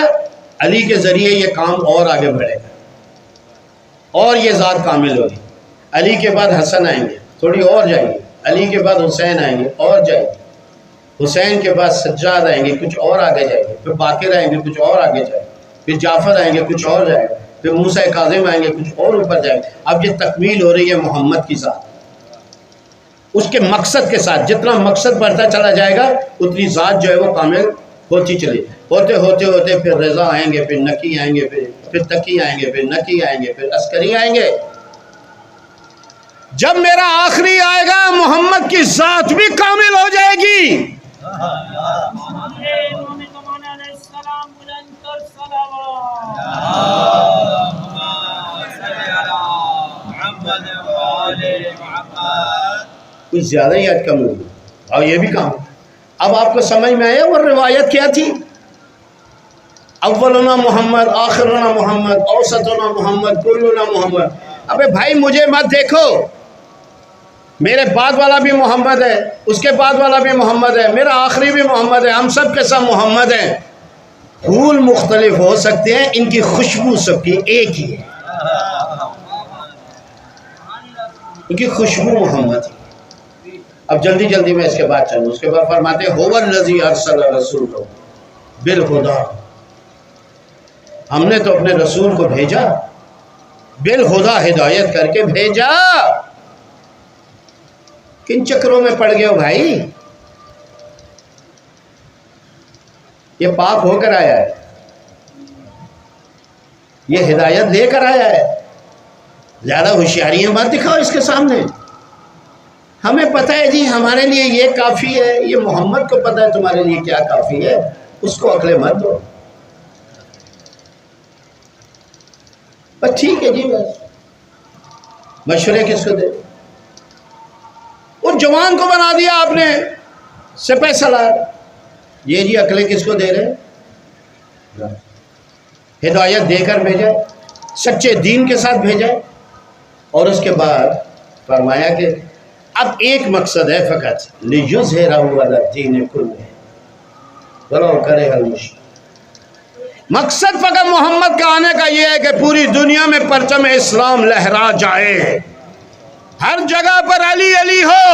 علی کے ذریعے یہ کام اور آگے بڑھے گا، اور یہ ذات کامل ہوگی۔ علی کے بعد حسن آئیں گے، تھوڑی اور جائیں گے، علی کے بعد حسین آئیں گے، اور جائیں گے، حسین کے بعد سجاد آئیں گے، کچھ اور آگے جائیں گے، پھر باقر آئیں گے، کچھ اور آگے جائیں گے، پھر جعفر آئیں گے، کچھ اور جائیں گے، پھر موسیٰ کاظم آئیں گے، کچھ اور اوپر جائیں گے۔ اب یہ تکمیل ہو رہی ہے محمد کی ذات، اس کے مقصد کے ساتھ، جتنا مقصد بڑھتا چلا جائے گا اتنی ذات جو ہے وہ کامل ہوتی چلی، ہوتے ہوتے ہوتے پھر رضا آئیں گے، پھر نقی آئیں گے، پھر تقی آئیں گے، پھر نقی آئیں گے، پھر عسکری آئیں گے۔ جب میرا آخری آئے گا محمد کی ذات بھی کامل ہو جائے گی۔ کچھ زیادہ ہی آج کم ہوگی، اور یہ بھی کام۔ اب آپ کو سمجھ میں آیا وہ روایت کیا تھی؟ اولنا محمد، آخرنا محمد، اوسطنا محمد، کلنا محمد۔ ابے بھائی مجھے مت دیکھو، میرے بعد والا بھی محمد ہے، اس کے بعد والا بھی محمد ہے، میرا آخری بھی محمد ہے، ہم سب کے سب محمد ہیں۔ پھول مختلف ہو سکتے ہیں، ان کی خوشبو سب کی ایک ہی ہے، ان کی خوشبو محمد ہے۔ اب جلدی جلدی میں اس کے بعد چلوں، اس کے بعد فرماتے ہیں هو الذی ارسل رسولہ بالہدی، ہم نے تو اپنے رسول کو بھیجا بالہدی، ہدایت کر کے بھیجا۔ کن چکروں میں پڑ گئے ہو بھائی؟ یہ پاک ہو کر آیا ہے، یہ ہدایت لے کر آیا ہے. زیادہ ہوشیاریاں مت دکھاؤ اس کے سامنے. ہمیں پتہ ہے جی ہمارے لیے یہ کافی ہے، یہ محمد کو پتہ ہے تمہارے لیے کیا کافی ہے، اس کو عقلیں مت دو. بس ٹھیک ہے جی، بس مشورے کس کو دے؟ اس جوان کو بنا دیا آپ نے سپہ سالار، یہ جی عقلیں کس کو دے رہے؟ ہدایت دے کر بھیجا، سچے دین کے ساتھ بھیجا، اور اس کے بعد فرمایا کہ اب ایک مقصد ہے فقط، لِيُظْهِرَهُ عَلَى الدِّينِ كُلِّهِ وَلَوْ كَرِهَ الْمُشْرِكُونَ. مقصد فقط محمد کا آنے کا یہ ہے کہ پوری دنیا میں پرچم اسلام لہرا جائے، ہر جگہ پر علی علی ہو،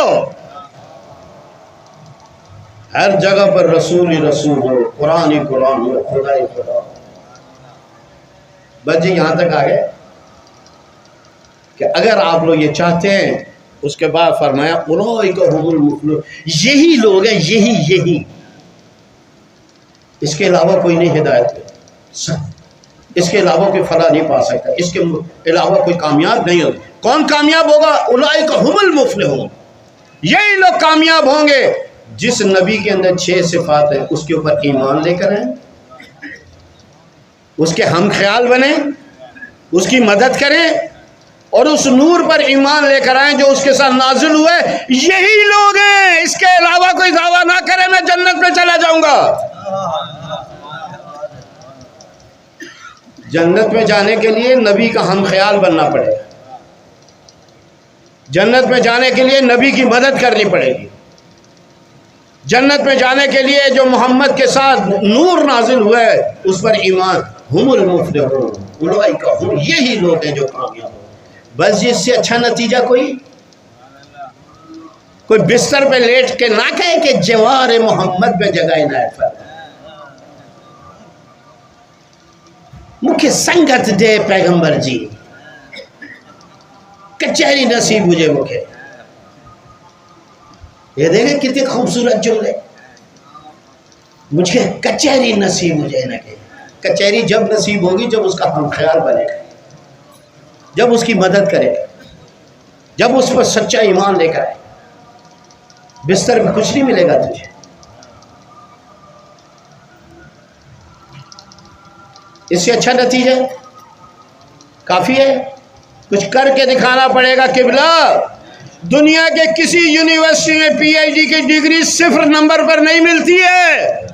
ہر جگہ پر رسول ہی رسول ہو، قرآن ہی قرآن ہو، خدا ہی خدا ہو. بس جی یہاں تک آگئے کہ اگر آپ لوگ یہ چاہتے ہیں، اس کے بعد فرمایا اولئک هم المفلحون، یہی لوگ ہیں، یہی اس کے علاوہ کوئی نہیں ہدایت ہے، اس کے علاوہ کوئی فلاح نہیں پا سکتا، اس کے علاوہ کوئی کامیاب نہیں ہوگا. کون کامیاب ہوگا؟ اولئک هم المفلحون، یہی لوگ کامیاب ہوں گے جس نبی کے اندر 6 صفات ہیں اس کے اوپر ایمان لے کر آئیں، اس کے ہم خیال بنیں، اس کی مدد کریں، اور اس نور پر ایمان لے کر آئیں جو اس کے ساتھ نازل ہوئے. یہی لوگ ہیں، اس کے علاوہ کوئی دعویٰ نہ کرے میں جنت میں چلا جاؤں گا. جنت میں جانے کے لیے نبی کا ہم خیال بننا پڑے گا، جنت میں جانے کے لیے نبی کی مدد کرنی پڑے گی، جنت میں جانے کے لیے جو محمد کے ساتھ نور نازل ہوئے اس پر ایمان. ہم المفلحون اولئک ہم، یہی لوگ ہیں جو کامیاب ہوں. بس اس سے اچھا نتیجہ کوئی بستر پہ لیٹ کے نہ کہے کہ جوار محمد پہ جگہ عنایت فرما، مکھے سنگت دے پیغمبر جی، کچہری نصیب مجھے مکھے. یہ دیکھیں کتنے خوبصورت جملے، مجھے کچہری نصیب مجھے نہ کہ. کچہری جب نصیب ہوگی جب اس کا ہم خیال بنے گا، جب اس کی مدد کرے گا، جب اس پر سچا ایمان لے کر آئے. بستر میں کچھ نہیں ملے گا تجھے. اس سے اچھا نتیجہ کافی ہے؟ کچھ کر کے دکھانا پڑے گا. قبلہ دنیا کے کسی یونیورسٹی میں پی ایچ ڈی کی ڈگری 0 نمبر پر نہیں ملتی ہے،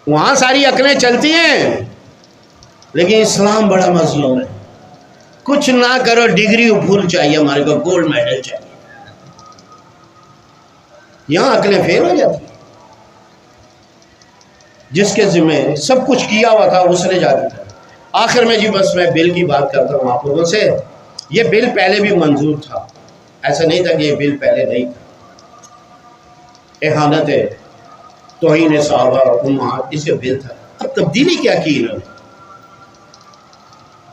وہاں ساری عقلیں چلتی ہیں، لیکن اسلام بڑا مظلوم ہے. کچھ نہ کرو، ڈگری پھول چاہیے، ہمارے کو گولڈ میڈل چاہیے. یہاں عقلیں فیل ہو جاتی ہیں. جس کے ذمہ سب کچھ کیا ہوا تھا اس نے جا دیا. آخر میں جی بس میں بل کی بات کرتا ہوں آپ لوگوں سے. یہ بل پہلے بھی منظور تھا، ایسا نہیں تھا کہ یہ بل پہلے نہیں تھا. احانت ہے، توہین صحابہ امہات، اس کا بل تھا. اب تبدیلی کیا کی انہوں نے؟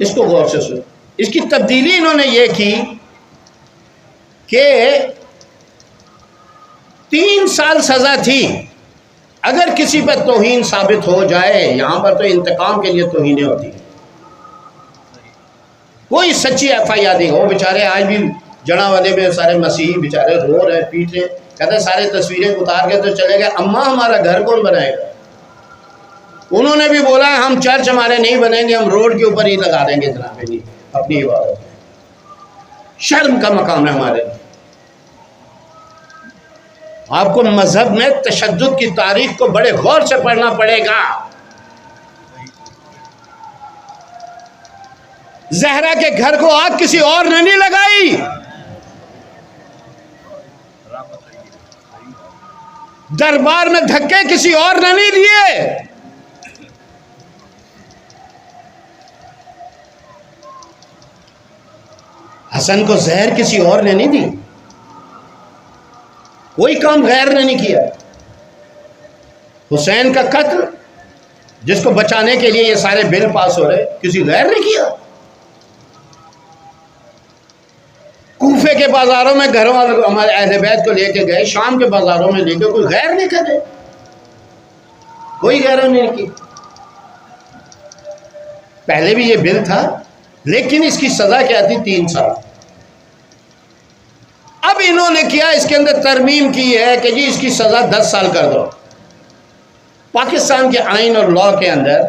اس کو غور سے سنو. اس کی تبدیلی انہوں نے یہ کی کہ 3 سال سزا تھی. اگر کسی پر توہین ثابت ہو جائے، یہاں پر تو انتقام کے لیے توہینیں ہوتی ہیں، کوئی سچی ایف آئی آر نہیں ہو. بیچارے آج بھی جڑا والے میں سارے مسیحی بیچارے رو رہے پیٹ رہے، کہتے ہیں سارے تصویریں اتار کے تو چلے گئے. اماں ہمارا گھر کون بنائے گا؟ انہوں نے بھی بولا ہم چرچ ہمارے نہیں بنیں گے، ہم روڈ کے اوپر ہی لگا دیں گے جناب جی اپنی عبادت. شرم کا مقام ہے ہمارے لیے. آپ کو مذہب میں تشدد کی تاریخ کو بڑے غور سے پڑھنا پڑے گا. زہرا کے گھر کو آگ کسی اور نے نہیں لگائی، دربار میں دھکے کسی اور نے نہیں دیے. حسن کو زہر کسی اور نے نہیں دی، کوئی کام غیر نے نہیں کیا. حسین کا قتل جس کو بچانے کے لیے یہ سارے بل پاس ہو رہے، کسی غیر نے کیا. کوفے کے بازاروں میں گھر والوں ہمارے اہل بیت کو لے کے گئے، شام کے بازاروں میں لے کے، کوئی غیر نہیں کرے، کوئی غیر نہیں کی۔ پہلے بھی یہ بل تھا، لیکن اس کی سزا کیا تھی؟ 3 سال۔ اب انہوں نے کیا، اس کے اندر ترمیم کی ہے کہ جی اس کی سزا 10 سال کر دو۔ پاکستان کے آئین اور لاء کے اندر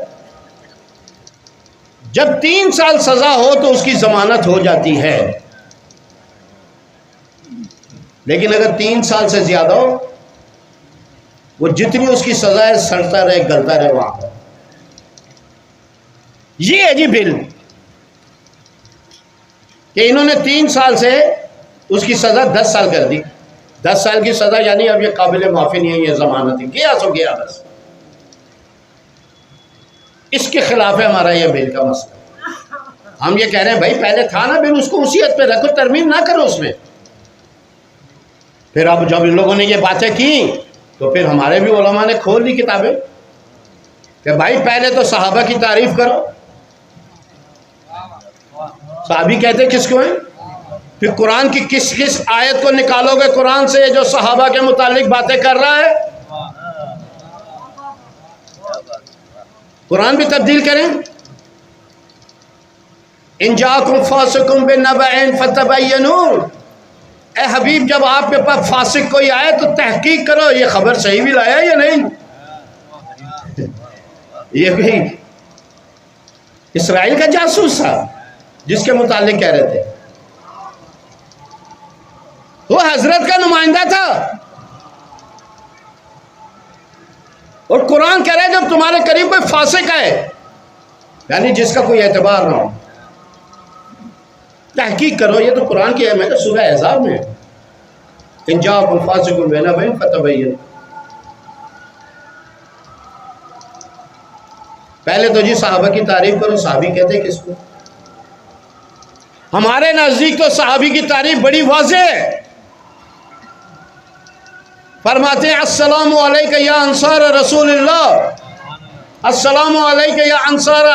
جب 3 سال سزا ہو تو اس کی ضمانت ہو جاتی ہے، لیکن اگر 3 سال سے زیادہ ہو، وہ جتنی اس کی سزا ہے سڑتا رہے، گلتا رہے وہاں پر۔ یہ ہے جی بل کہ انہوں نے 3 سال سے اس کی سزا 10 سال کر دی۔ 10 سال کی سزا یعنی اب یہ قابل معافی نہیں ہے، یہ ضمانت ہے، گیا سو گیا بس۔ اس کے خلاف ہے ہمارا یہ بل کا مسئلہ۔ ہم یہ کہہ رہے ہیں بھائی پہلے تھا نا بل، اس کو اسی حد پہ رکھو، ترمیم نہ کرو اس میں۔ پھر اب جب ان لوگوں نے یہ باتیں کی تو پھر ہمارے بھی علماء نے کھول دی کتابیں کہ بھائی پہلے تو صحابہ کی تعریف کرو۔ صحابی کہتے کس کو ہیں؟ پھر قرآن کی کس کس آیت کو نکالو گے قرآن سے جو صحابہ کے متعلق باتیں کر رہا ہے؟ قرآن بھی تبدیل کریں۔ ان جاءکم فاسق بنبأ فتبینوا، اے حبیب جب آپ کے پاس فاسق کوئی آئے تو تحقیق کرو یہ خبر صحیح بھی لایا یا نہیں۔ یہ بھی اسرائیل کا جاسوس تھا جس کے متعلق کہہ رہے تھے، وہ حضرت کا نمائندہ تھا، اور قرآن کہہ رہا ہے جب تمہارے قریب کوئی فاسق ہے یعنی جس کا کوئی اعتبار نہ ہو، تحقیق کرو۔ یہ تو قرآن کی ہے، میں تو سورہ احزاب میں ان جاءکم فاسق بنبأ فتبینوا۔ پہلے تو جی صحابہ کی تعریف کرو۔ صحابی کہتے کس کو؟ ہمارے نزدیک تو صحابی کی تعریف بڑی واضح ہے۔ فرماتے ہیں السلام علیکہ یا انصار رسول اللہ، السلام علیکہ یا انصار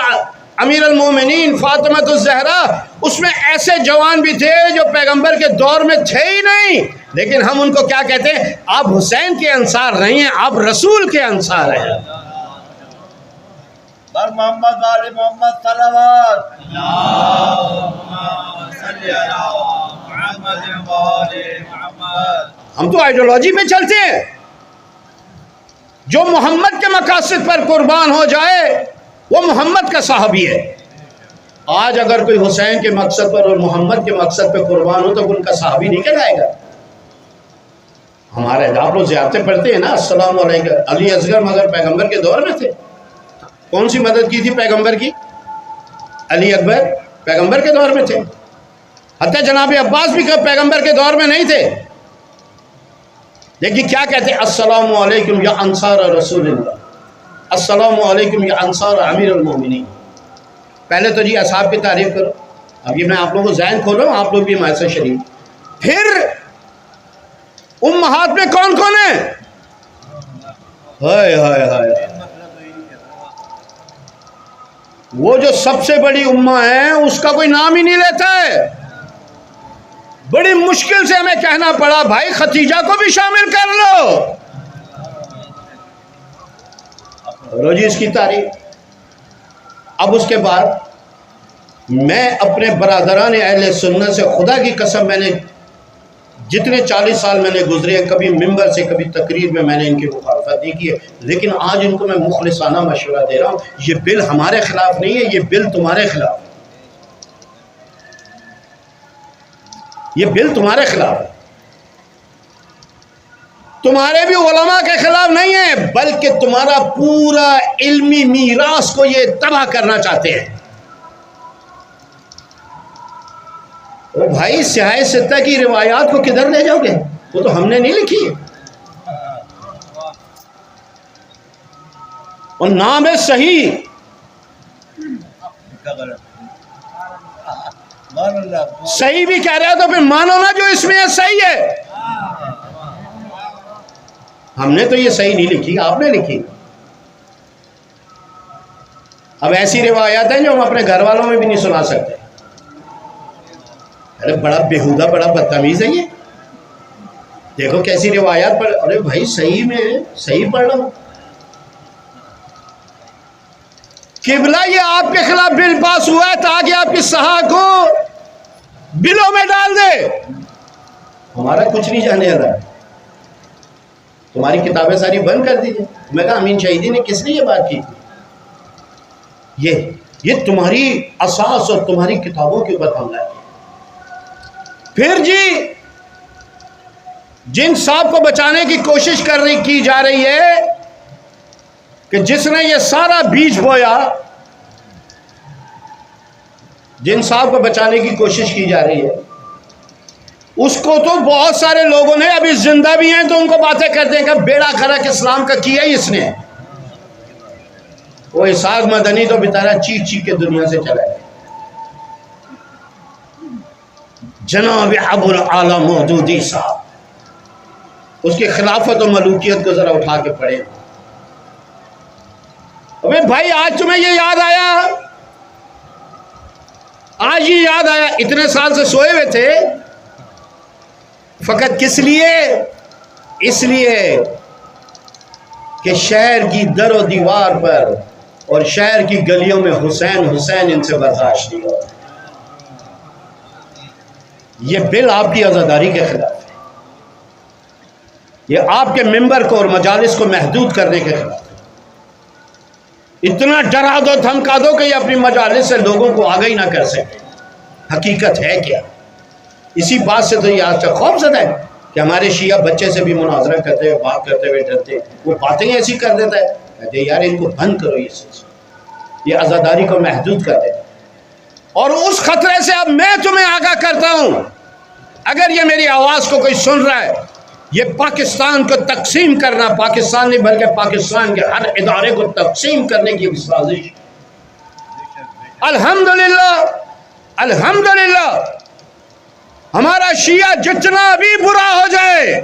امیر المومنین فاطمۃ الزہرا۔ اس میں ایسے جوان بھی تھے جو پیغمبر کے دور میں تھے ہی نہیں، لیکن ہم ان کو کیا کہتے ہیں؟ آپ حسین کے انصار نہیں ہیں، آپ رسول کے انصار ہیں۔ بر محمد آل محمد صلوات ہم تو آئیڈیالوجی پہ چلتے ہیں، جو محمد کے مقاصد پر قربان ہو جائے وہ محمد کا صحابی ہے۔ آج اگر کوئی حسین کے مقصد پر اور محمد کے مقصد پہ قربان ہو تو ان کا صحابی نہیں کہلائے گا۔ ہمارے آپ لوگ زیارتیں پڑھتے ہیں نا، السلام علیکم علی اصغر مگر پیغمبر کے دور میں تھے۔ کون سی مدد کی تھی پیغمبر کی؟ علی اکبر پیغمبر کے دور میں تھے، حتیٰ جناب عباس بھی پیغمبر کے دور میں نہیں تھے، لیکن کیا کہتے ہیں؟ السلام علیکم یا انصار رسول اللہ، السلام علیکم یا انصار امیر المومنین۔ پہلے تو جی اصحاب کی تعریف کرو۔ اب یہ میں آپ لوگوں کو ذہن کھول رہا ہوں، آپ لوگ بھی ہمارے سے شریف۔ پھر امہات میں کون کون ہیں؟ ہائے ہائے ہائے، وہ جو سب سے بڑی امہ ہے اس کا کوئی نام ہی نہیں لیتا ہے۔ بڑی مشکل سے ہمیں کہنا پڑا بھائی ختیجہ کو بھی شامل کر لو۔ کرو جی اس کی تعریف۔ اب اس کے بعد میں اپنے برادران اہل سنت سے خدا کی قسم، میں نے جتنے 40 سال میں نے گزرے ہیں، کبھی ممبر سے کبھی تقریر میں میں نے ان کی مخالفت نہیں کی ہے، لیکن آج ان کو میں مخلصانہ مشورہ دے رہا ہوں، یہ بل ہمارے خلاف نہیں ہے، یہ بل تمہارے خلاف ہے، یہ بل تمہارے خلاف ہے، تمہارے بھی علماء کے خلاف نہیں ہے، بلکہ تمہارا پورا علمی میراث کو یہ تباہ کرنا چاہتے ہیں۔ او بھائی سیاہ ستہ کی روایات کو کدھر لے جاؤ گے؟ وہ تو ہم نے نہیں لکھی ہے، اور نام ہے صحیح، صحیح بھی کہہ رہے ہو تو پھر مانو نا جو اس میں ہے صحیح ہے۔ ہم نے تو یہ صحیح نہیں لکھی، آپ نے لکھی۔ اب ایسی روایات ہیں جو ہم اپنے گھر والوں میں بھی نہیں سنا سکتے، ارے بڑا بیہودہ بڑا بدتمیز ہے یہ. دیکھو کیسی روایات پڑھ. ارے بھائی صحیح میں صحیح پڑھ رہا ہوں. قبلہ یہ آپ کے خلاف بل پاس ہوا ہے تاکہ آپ کی سہا کو بلوں میں ڈال دے. ہمارا کچھ نہیں جانے والا. تمہاری کتابیں ساری بند کر دیجیے. میں کہا امین شہیدی نے کس نے یہ بات کی؟ یہ تمہاری اساس اور تمہاری کتابوں کے اوپر حملہ ہے. پھر جی جن صاحب کو بچانے کی کوشش کی جا رہی ہے کہ جس نے یہ سارا بیج بویا، جن صاحب کو بچانے کی کوشش کی جا رہی ہے اس کو تو بہت سارے لوگوں نے ابھی زندہ بھی ہیں تو ان کو باتیں کرتے ہیں کہ بیڑا غرق اسلام کا کیا ہی اس نے. وہ اسحاق مدنی تو بیچارہ چیخ چیخ کے دنیا سے چلا گیا. جناب ابو العالی مودودی صاحب، اس کی خلافت و ملوکیت کو ذرا اٹھا کے پڑھیں. ابے بھائی آج تمہیں یہ یاد آیا؟ آج یہ یاد آیا؟ اتنے سال سے سوئے ہوئے تھے فقط کس لیے؟ اس لیے کہ شہر کی در و دیوار پر اور شہر کی گلیوں میں حسین حسین ان سے برداشت نہیں ہوتا. یہ بل آپ کی عزاداری کے خلاف ہے. یہ آپ کے ممبر کو اور مجالس کو محدود کرنے کے خلاف ہے. اتنا ڈرا دو دھمکا دو کہ یہ اپنی مجالس سے لوگوں کو آگاہی نہ کر سکتے. حقیقت ہے کیا؟ اسی بات سے تو یہ آج تک خوف زدہ ہے کہ ہمارے شیعہ بچے سے بھی مناظرہ کرتے ہوئے بات کرتے ہوئے ڈرتے. وہ باتیں ایسی کر دیتا ہے، کہتے ہیں یار ان کو بند کرو، یہ عزاداری کو محدود کر دے. اور اس خطرے سے اب میں تمہیں آگاہ کرتا ہوں، اگر یہ میری آواز کو کوئی سن رہا ہے، یہ پاکستان کو تقسیم کرنا، پاکستان نہیں بلکہ پاکستان کے ہر ادارے کو تقسیم کرنے کی ایک سازش. الحمدللہ الحمدللہ ہمارا شیعہ جتنا بھی برا ہو جائے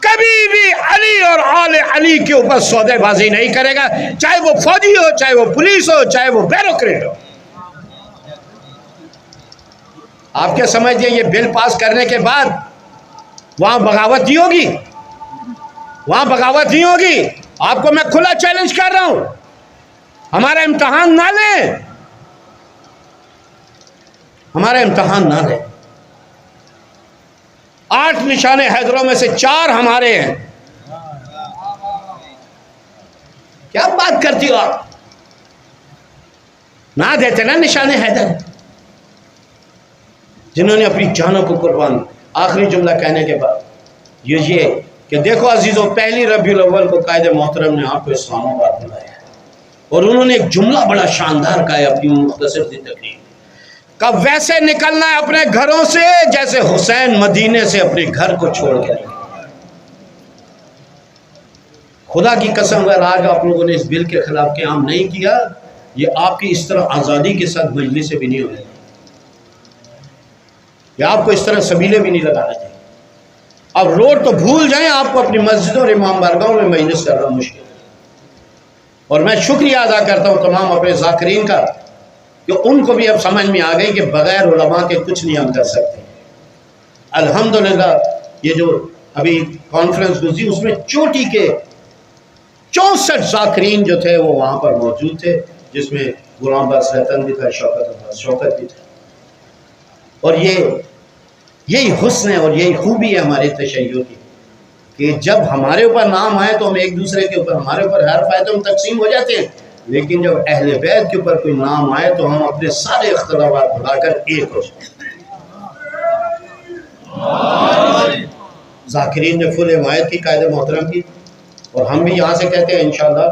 کبھی بھی علی اور آل علی کے اوپر سودے بازی نہیں کرے گا، چاہے وہ فوجی ہو، چاہے وہ پولیس ہو، چاہے وہ بیوروکریٹ ہو. آپ کیا سمجھتے ہیں یہ بل پاس کرنے کے بعد وہاں بغاوت نہیں ہوگی؟ وہاں بغاوت نہیں ہوگی. آپ کو میں کھلا چیلنج کر رہا ہوں، ہمارا امتحان نہ لیں، ہمارا امتحان نہ لیں. 8 نشان حیدروں میں سے 4 ہمارے ہیں. کیا بات کرتی ہو آپ؟ نہ دیتے نا نشان حیدر جنہوں نے اپنی جانوں کو قربان. آخری جملہ کہنے کے بعد یہ کہ دیکھو عزیزوں، پہلی ربیع الاول کو قائد محترم نے آپ کو اسلام آباد بلایا ہے اور انہوں نے ایک جملہ بڑا شاندار کہا ہے اپنی مختصر سی تقریر کا، ویسے نکلنا ہے اپنے گھروں سے جیسے حسین مدینے سے اپنے گھر کو چھوڑ کے نکلا. خدا کی قسم اگر آج آپ لوگوں نے اس بل کے خلاف قیام نہیں کیا، یہ آپ کی اس طرح آزادی کے ساتھ مجلس سے بھی نہیں ہونے، یا آپ کو اس طرح سبیلے بھی نہیں لگانا چاہیے. اب روڈ تو بھول جائیں، آپ کو اپنی مسجدوں اور امام بارگاہوں میں مجلس کرنا مشکل ہے. اور میں شکریہ ادا کرتا ہوں تمام اپنے ذاکرین کا کہ ان کو بھی اب سمجھ میں آ گئی کہ بغیر علماء کے کچھ نہیں ہم کر سکتے. الحمدللہ یہ جو ابھی کانفرنس گزری اس میں چوٹی کے 64 ذاکرین جو تھے وہ وہاں پر موجود تھے، جس میں غلام عباس رتن بھی تھا، شوکت بھی تھا. اور یہی حسن ہے اور یہی خوبی ہے ہمارے تشیع کی کہ جب ہمارے اوپر نام آئے تو ہم ایک دوسرے کے اوپر، ہمارے اوپر ہر فائدہ ہم تقسیم ہو جاتے ہیں، لیکن جب اہل بیت کے اوپر کوئی نام آئے تو ہم اپنے سارے اختلافات بھلا کر ایک ہو جائیں. ذاکرین نے فل حمایت کی قائد محترم کی، اور ہم بھی یہاں سے کہتے ہیں انشاءاللہ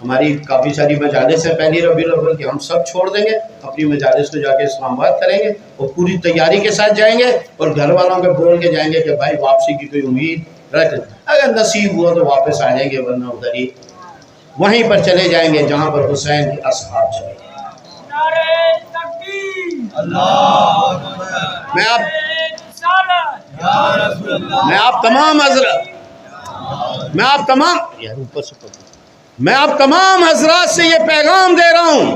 ہماری کافی ساری مجالس ہیں پہلی ربیع الاول کی، ہم سب چھوڑ دیں گے، اپنی مجالس کو جا کے اسلام آباد کریں گے اور پوری تیاری کے ساتھ جائیں گے اور گھر والوں کو بول کے جائیں گے کہ بھائی واپسی کی کوئی امید رکھ، اگر نصیب ہوا تو واپس آ جائیں گے، ورنہ ادھر ہی وہیں پر چلے جائیں گے جہاں پر حسین کے اصحاب چلے گئے. میں آپ تمام حضرات سے یہ پیغام دے رہا ہوں،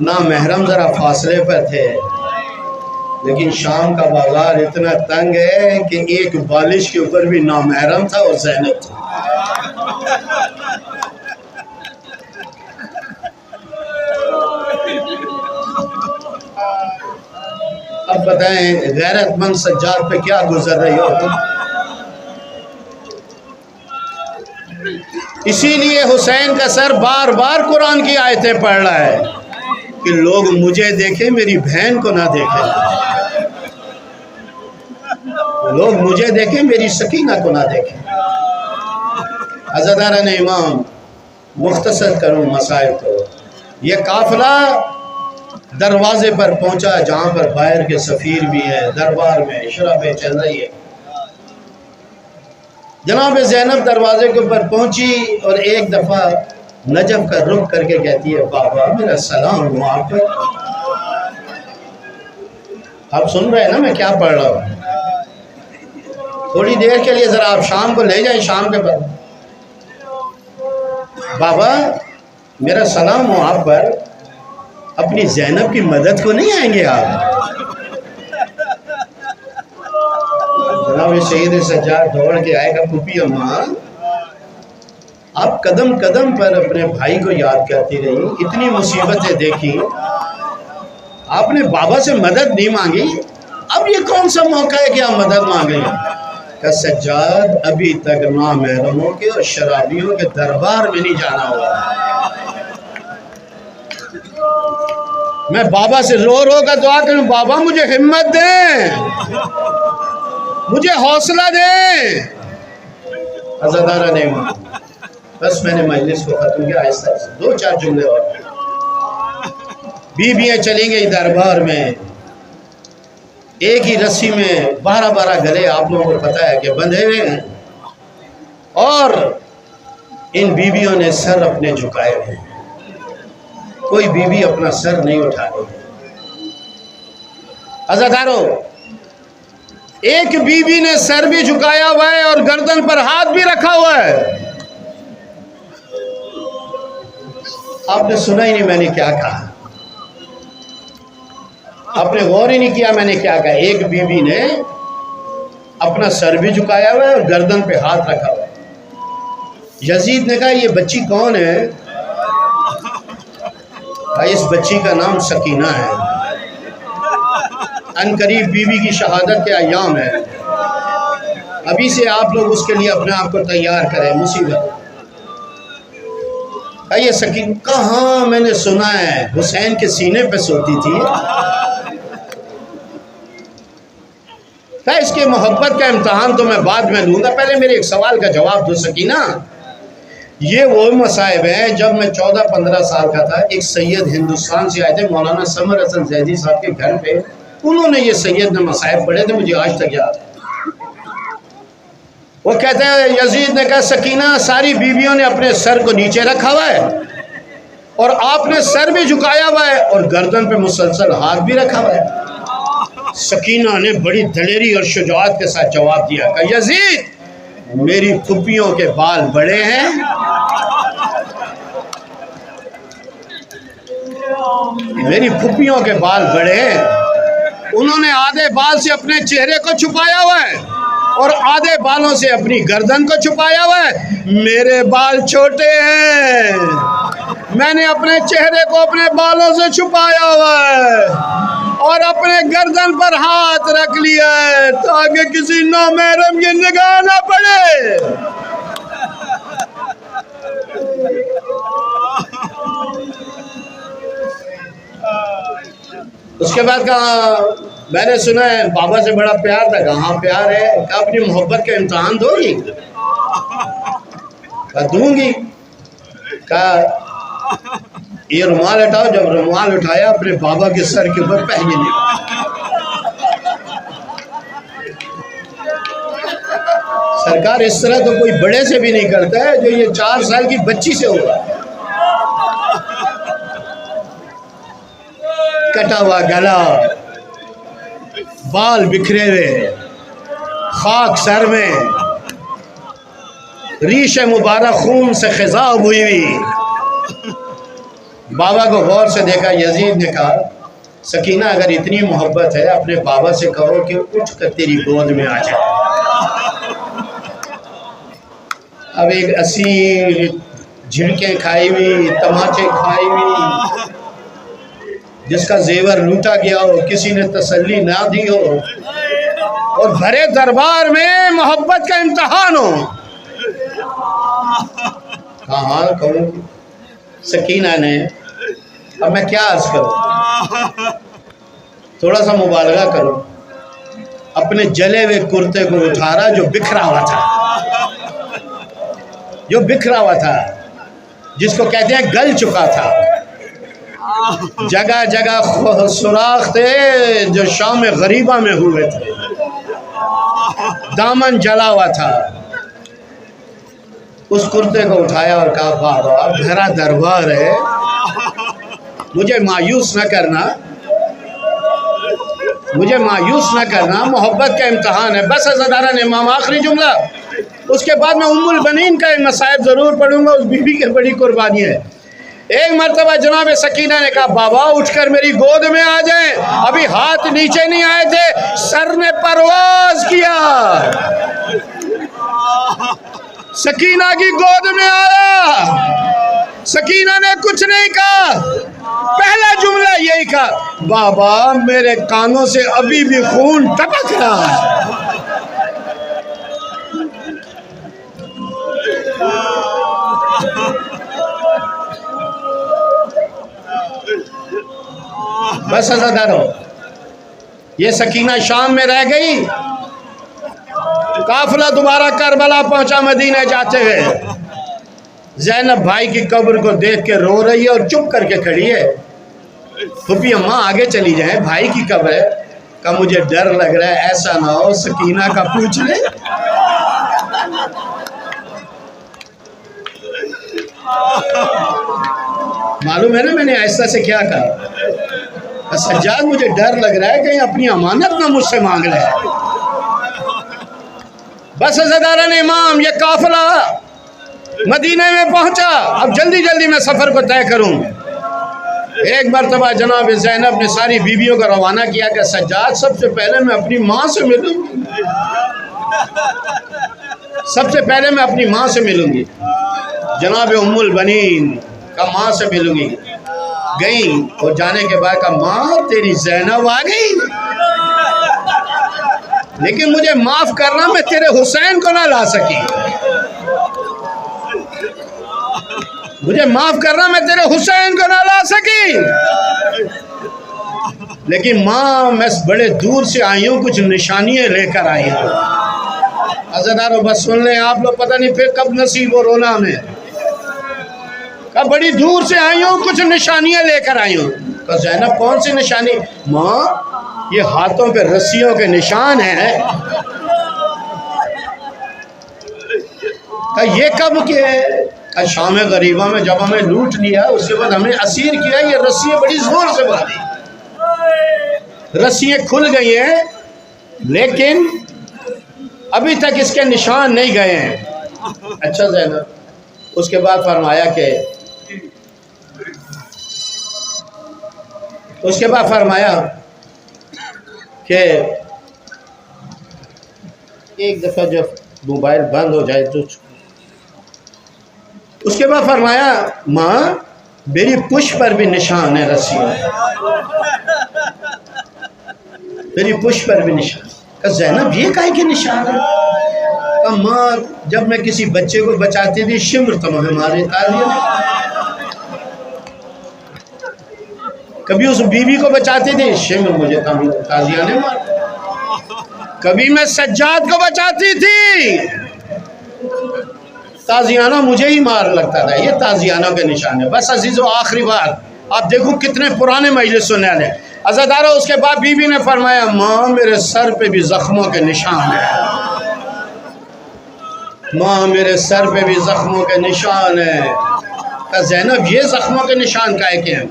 نامحرم ذرا فاصلے پر تھے، لیکن شام کا بازار اتنا تنگ ہے کہ ایک بالش کے اوپر بھی نامحرم تھا اور زینب تھا۔ اب بتائیں غیرت مند سجاد پہ کیا گزر رہی ہو تم؟ اسی لیے حسین کا سر بار بار قرآن کی آیتیں پڑھ رہا ہے کہ لوگ مجھے دیکھیں میری بہن کو نہ دیکھیں، لوگ مجھے دیکھیں میری سکینہ کو نہ دیکھیں۔ عزاداران امام، مختصر کروں مسائل کو۔ یہ قافلہ دروازے پر پہنچا جہاں پر باہر کے سفیر بھی ہیں، دربار میں شرابیں چل رہی ہے۔ جناب زینب دروازے کے اوپر پہنچی اور ایک دفعہ نجف کا رخ کر کے کہتی ہے بابا میرا سلام ہوں آپ پر۔ آپ سن رہے ہیں نا میں کیا پڑھ رہا ہوں؟ تھوڑی دیر کے لیے ذرا آپ شام کو لے جائیں، شام کے بعد بابا میرا سلام ہوں آپ پر، اپنی زینب کی مدد کو نہیں آئیں گے آپ؟ جناب سید سجاد دوڑ کے آئے گا پھوپھی اماں آپ قدم قدم پر اپنے بھائی کو یاد کرتی رہی، اتنی مصیبتیں دیکھی، آپ نے بابا سے مدد نہیں مانگی، اب یہ کون سا موقع ہے کہ آپ مدد مانگیں؟ کہ سجاد ابھی تک نامحرموں کے اور شرابیوں کے دربار میں نہیں جانا ہوا، میں بابا سے رو رو کا دعا کروں بابا مجھے ہمت دیں، مجھے حوصلہ دیں۔ عزاداران امام، بس میں نے مجلس کو ختم کیا، آہستہ سے دو چار جملے اور۔ بیویاں چلیں گئی دربار میں، ایک ہی رسی میں 12 گلے آپ لوگوں کو پتہ ہے کہ بندھے ہوئے ہیں، اور ان بیویوں نے سر اپنے جھکائے ہوئے ہیں، کوئی بیوی اپنا سر نہیں اٹھا رہی۔ عزادارو، ایک بیوی نے سر بھی جھکایا ہوا ہے اور گردن پر ہاتھ بھی رکھا ہوا ہے۔ آپ نے سنا ہی نہیں میں نے کیا کہا، آپ نے غور ہی نہیں کیا میں نے کیا کہا۔ ایک بیوی نے اپنا سر بھی جھکایا ہوا ہے اور گردن پہ ہاتھ رکھا ہوا ہے۔ یزید نے کہا یہ بچی کون ہے؟ اس بچی کا نام سکینہ ہے، ان قریب بیوی کی شہادت کے ایام ہے، ابھی سے آپ لوگ اس کے لیے اپنے آپ کو تیار کریں، مصیبت۔ یہ سکینہ کہاں میں نے سنا ہے حسین کے سینے پہ سوتی تھی۔ اس کے محبت کا امتحان تو میں بعد میں لوں گا، پہلے میرے ایک سوال کا جواب دو سکینہ۔ یہ وہ مصائب ہیں، جب میں 14-15 سال کا تھا، ایک سید ہندوستان سے آئے تھے مولانا سمر حسن زیدی صاحب کے گھر پہ، انہوں نے یہ سید نے مصائب پڑھے تھے، مجھے آج تک یاد ہے۔ وہ کہتے ہیں یزید نے کہا سکینہ ساری بیویوں نے اپنے سر کو نیچے رکھا ہوا ہے اور آپ نے سر بھی جھکایا ہوا ہے اور گردن پہ مسلسل ہاتھ بھی رکھا ہوا ہے۔ سکینہ نے بڑی دلیری اور شجاعت کے ساتھ جواب دیا کہ یزید میری پھوپھیوں کے بال بڑے ہیں، میری پھوپھیوں کے بال بڑے ہیں، انہوں نے آدھے بال سے اپنے چہرے کو چھپایا ہوا ہے اور آدھے بالوں سے اپنی گردن کو چھپایا ہوا ہے، میرے بال چھوٹے ہیں، میں نے اپنے چہرے کو اپنے بالوں سے چھپایا ہوا ہے اور اپنے گردن پر ہاتھ رکھ لیا ہے تاکہ کسی نامحرم کی نگاہ نہ پڑے۔ اس کے بعد کہا میں نے سنا ہے بابا سے بڑا پیار تھا، کہاں پیار ہے؟ کہا اپنی محبت کا امتحان دو گی؟ کہا دوں گی۔ کہا یہ رومال ہٹاؤ، جب رومال اٹھایا اپنے بابا کے سر کے اوپر پہنے لیا۔ سرکار اس طرح تو کوئی بڑے سے بھی نہیں کرتا ہے جو یہ 4 سال کی بچی سے ہوگا۔ کٹا ہوا گلا، بال بکھرے ہوئے، خاک سر میں، ریش مبارک خون سے خضاب ہوئی ہوئی، بابا کو غور سے دیکھا. یزید نے کہا سکینہ اگر اتنی محبت ہے اپنے بابا سے کہو کہ اٹھ کر تیری گود میں آ جائے. اب ایک اسیر جھڑکیں کھائی ہوئی، تماچے کھائی ہوئی، جس کا زیور لوٹا گیا ہو، کسی نے تسلی نہ دی ہو، اور بھرے دربار میں محبت کا امتحان ہو. ہاں کہوں سکینہ نے. اب میں کیا عرض کروں، تھوڑا سا مبالغہ کروں. اپنے جلے ہوئے کرتے کو اٹھا رہا جو بکھرا ہوا تھا، جو بکھرا ہوا تھا، جس کو کہتے ہیں گل چکا تھا. جگہ جگہ سوراخ تھے جو شام غریبہ میں ہوئے تھے، دامن جلا ہوا تھا. اس کرتے کو اٹھایا اور کہا بابا بھرا دربار ہے، مجھے مایوس نہ کرنا، مجھے مایوس نہ کرنا، محبت کا امتحان ہے. بس عزاداران امام آخری جملہ، اس کے بعد میں ام البنین کا ایک مصائب ضرور پڑھوں گا. اس بی بی کی بڑی قربانی ہے. ایک مرتبہ جناب سکینہ نے کہا بابا اٹھ کر میری گود میں آ جائیں. ابھی ہاتھ نیچے نہیں آئے تھے، سر نے پرواز کیا، سکینہ کی گود میں آیا. سکینہ نے کچھ نہیں کہا، پہلا جملہ یہی کہا بابا میرے کانوں سے ابھی بھی خون ٹپک رہا ہے. بس عزادارو، یہ سکینہ شام میں رہ گئی. قافلہ دوبارہ کربلا پہنچا مدینہ جاتے ہوئے. زینب بھائی کی قبر کو دیکھ کے رو رہی ہے اور چپ کر کے کھڑی ہے. پھپھی اماں آگے چلی جائیں، بھائی کی قبر ہے. کہ مجھے ڈر لگ رہا ہے ایسا نہ ہو سکینہ کا پوچھ لے. معلوم ہے نا میں نے آہستہ سے کیا کہا؟ سجاد مجھے ڈر لگ رہا ہے کہیں اپنی امانت نہ مجھ سے مانگ لے. بس عزاداران امام، یہ قافلہ مدینہ میں پہنچا. اب جلدی جلدی میں سفر کو طے کروں. ایک مرتبہ جناب زینب نے ساری بیویوں کو روانہ کیا کہ سجاد سب سے پہلے میں اپنی ماں سے ملوں گی، سب سے پہلے میں اپنی ماں سے ملوں گی. جناب ام البنین کا ماں سے ملوں گی. گئی اور جانے کے بعد کہا ماں تیری زینب آ گئی، لیکن مجھے معاف کرنا میں تیرے حسین کو نہ لا سکی، مجھے معاف کرنا میں تیرے حسین کو نہ لا سکی. لیکن ماں میں بڑے دور سے آئی ہوں، کچھ نشانیاں لے کر آئی ہوں. عزادارو بس سن لیں آپ لوگ، پتہ نہیں پھر کب نصیب ہو رونا ہمیں. کہ بڑی دور سے آئی ہوں، کچھ نشانیاں لے کر آئی ہوں. کہ زینب کون سی نشانی؟ ماں یہ ہاتھوں پہ رسیوں کے نشان ہیں. کہ یہ کب کے؟ کہ شام غریبہ میں جب ہمیں لوٹ لیا، اس کے بعد ہمیں اسیر کیا، یہ رسیاں بڑی زور سے باندھی. رسیاں کھل گئی ہیں لیکن ابھی تک اس کے نشان نہیں گئے ہیں. اچھا زینب، اس کے بعد فرمایا کہ ایک دفعہ جب موبائل بند ہو جائے تو اس کے بعد فرمایا ماں میری پشت پر بھی نشان ہے رسیوں، میری پشت پر بھی نشان. کہ زینب یہ کائے کے نشان ہے؟ کہ ماں جب میں کسی بچے کو بچاتی تھی شمر تمہیں مارے تازیاں نے، کبھی اس بیوی کو بچاتی تھی شمر مجھے تازیاں نے مارے، کبھی میں سجاد کو بچاتی تھی تازیانہ مجھے ہی مار لگتا تھا. یہ تازیانوں کے نشان ہے. بس عزیزو آخری بات، آپ دیکھو کتنے پرانے مجلس سننے والے. عزادارو اس کے بعد بی بی نے فرمایا ماں میرے سر پہ بھی زخموں کے نشان ہیں، ماں میرے سر پہ بھی زخموں کے نشان ہیں. کہ زینب یہ زخموں کے نشان کائے کے ہیں؟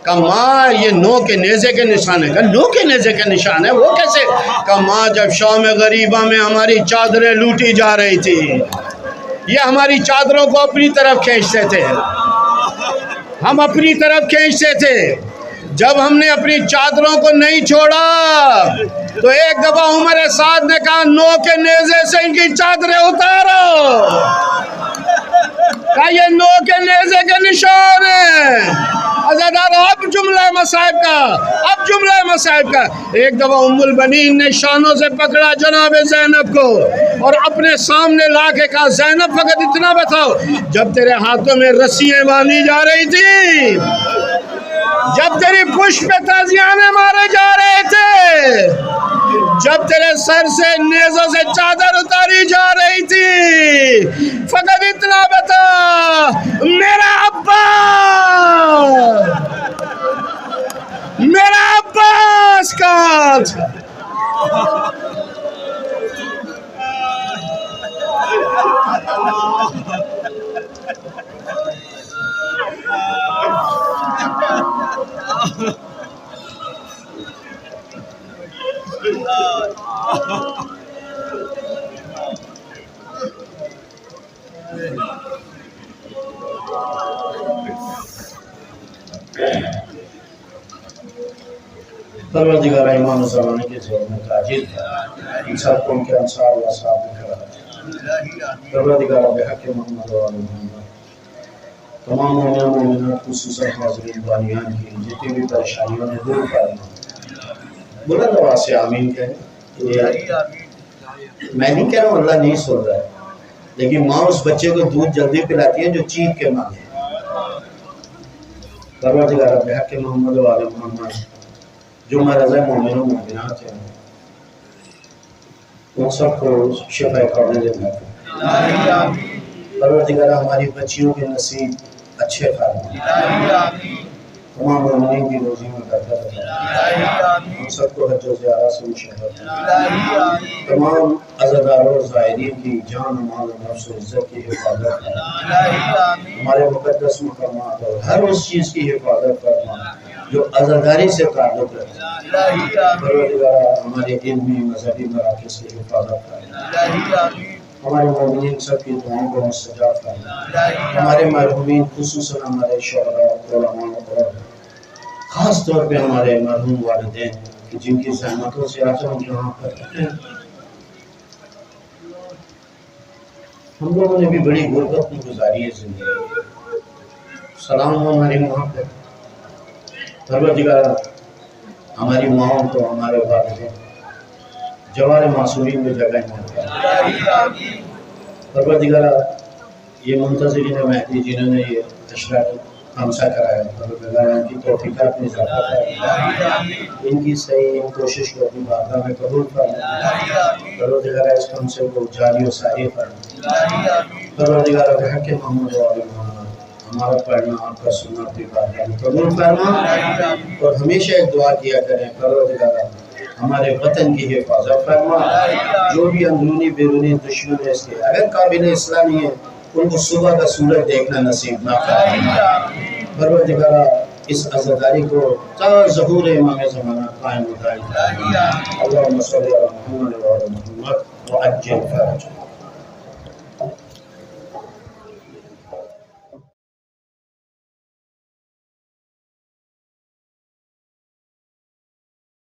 کہ ماں یہ نو کے نیزے کے نشان ہے. کہ نو کے نیزے کے نشان ہے وہ کیسے؟ کہ ماں جب شام غریبہ میں ہماری چادریں لوٹی جا رہی تھی، یہ ہماری چادروں کو اپنی طرف کھینچتے تھے. ہم اپنی طرف کھینچتے تھے. جب ہم نے اپنی چادروں کو نہیں چھوڑا تو ایک دفعہ عمر سعد نے کہا نو کے نیزے سے ان کی چادریں اتارو. کہا یہ نو کے نیزے کے نشان ہیں. عزادارو اب جملہ مصائب کا ایک دفعہ ام البنین نے شانوں سے پکڑا جناب زینب کو اور اپنے سامنے لا کے کہا زینب فقط اتنا بتاؤ جب تیرے ہاتھوں میں رسیاں باندھی جا رہی تھی جب تیری پشت پہ تازیانے مارے جا رہے تھے جب تیرے سر سے نیزوں سے چادر اتاری جا رہی تھی فقط اتنا بتا میرا عباس کا پروردگار امام زمانے کے زور میں تاجر تھا ان سب کو ان کے انصار و اصحاب میں کھڑا تھا. پروردگار بحق محمد و آل محمد تمام مومنات خصوصاً حاضرین بانیان کی جتنی بھی پریشانیوں نے دور کرنا بلند آواز سے آمین کہیں. میں نہیں کہہ رہا ہوں اللہ نہیں سن رہا ہے لیکن ماں اس بچے کو دودھ جلدی پلاتی ہے جو چیخ کے مانگے. پروردگار بحق محمد و آل محمد جو مرض مومن و مومنات ہیں ان سب کو شفا کرنے دینا. پروردگار ہماری بچیوں کے نصیب اچھے فرما. تمام مومنین کی روزی میں برکت عطا. ہم سب کو حج و زیارت سے مشرف. تمام عزاداروں اور زائرین کی جان و مال و نفس و عزت کی حفاظت فرما. ہمارے مقدس مقامات اور ہر اس چیز کی حفاظت فرما جو عزاداری سے تعلق رکھتا ہے. پروردگار ہمارے علمی مذہبی مراکز کی حفاظت فرما. ہمارے مومنین سب کی دعاؤں کو مستجاب فرما. ہمارے مرحومین خصوصاً ہمارے شہداء علماء اور خاص طور پہ ہمارے مرحوم والدین کہ جن کی زحمتوں سے آج ہم یہاں پر ہیں. ہم لوگوں نے بھی بڑی غربت میں گزاری ہے زندگی. سلام ہو ہماری ماں پہ. پروردگار ہماری ماں کو ہمارے والدین جوار معصومین میں جگہ ملتا. پروردگار یہ منتظرین مہدی جنہوں نے یہ اشراق خمسہ کرایا پروردگار ان کی توفیقات میں اضافہ کرے. ان کی صحیح کوشش کو اپنی بارگاہ میں قبول فرما. پروردگار اس خمسے کو جاری و ساری فرما. پروردگار بحق محمد و آل محمد ہمارا پڑھنا آپ کا سننا اپنی بارگاہ میں قبول فرما. اور ہمیشہ ایک دعا کیا کریں پروردگار ہمارے وطن کی حفاظت فرما. جو بھی اندرونی بیرونی دشمن ہے اس کے اگر قابل اصلاح نہیں ہے ان کو صبح کا سورج دیکھنا نصیب نہ فرما. پروردگار اس عزاداری کو تا ظہور امام زمانہ قائم و دائم. اللہم صلی علی محمد و آل محمد وعجل فرجہ.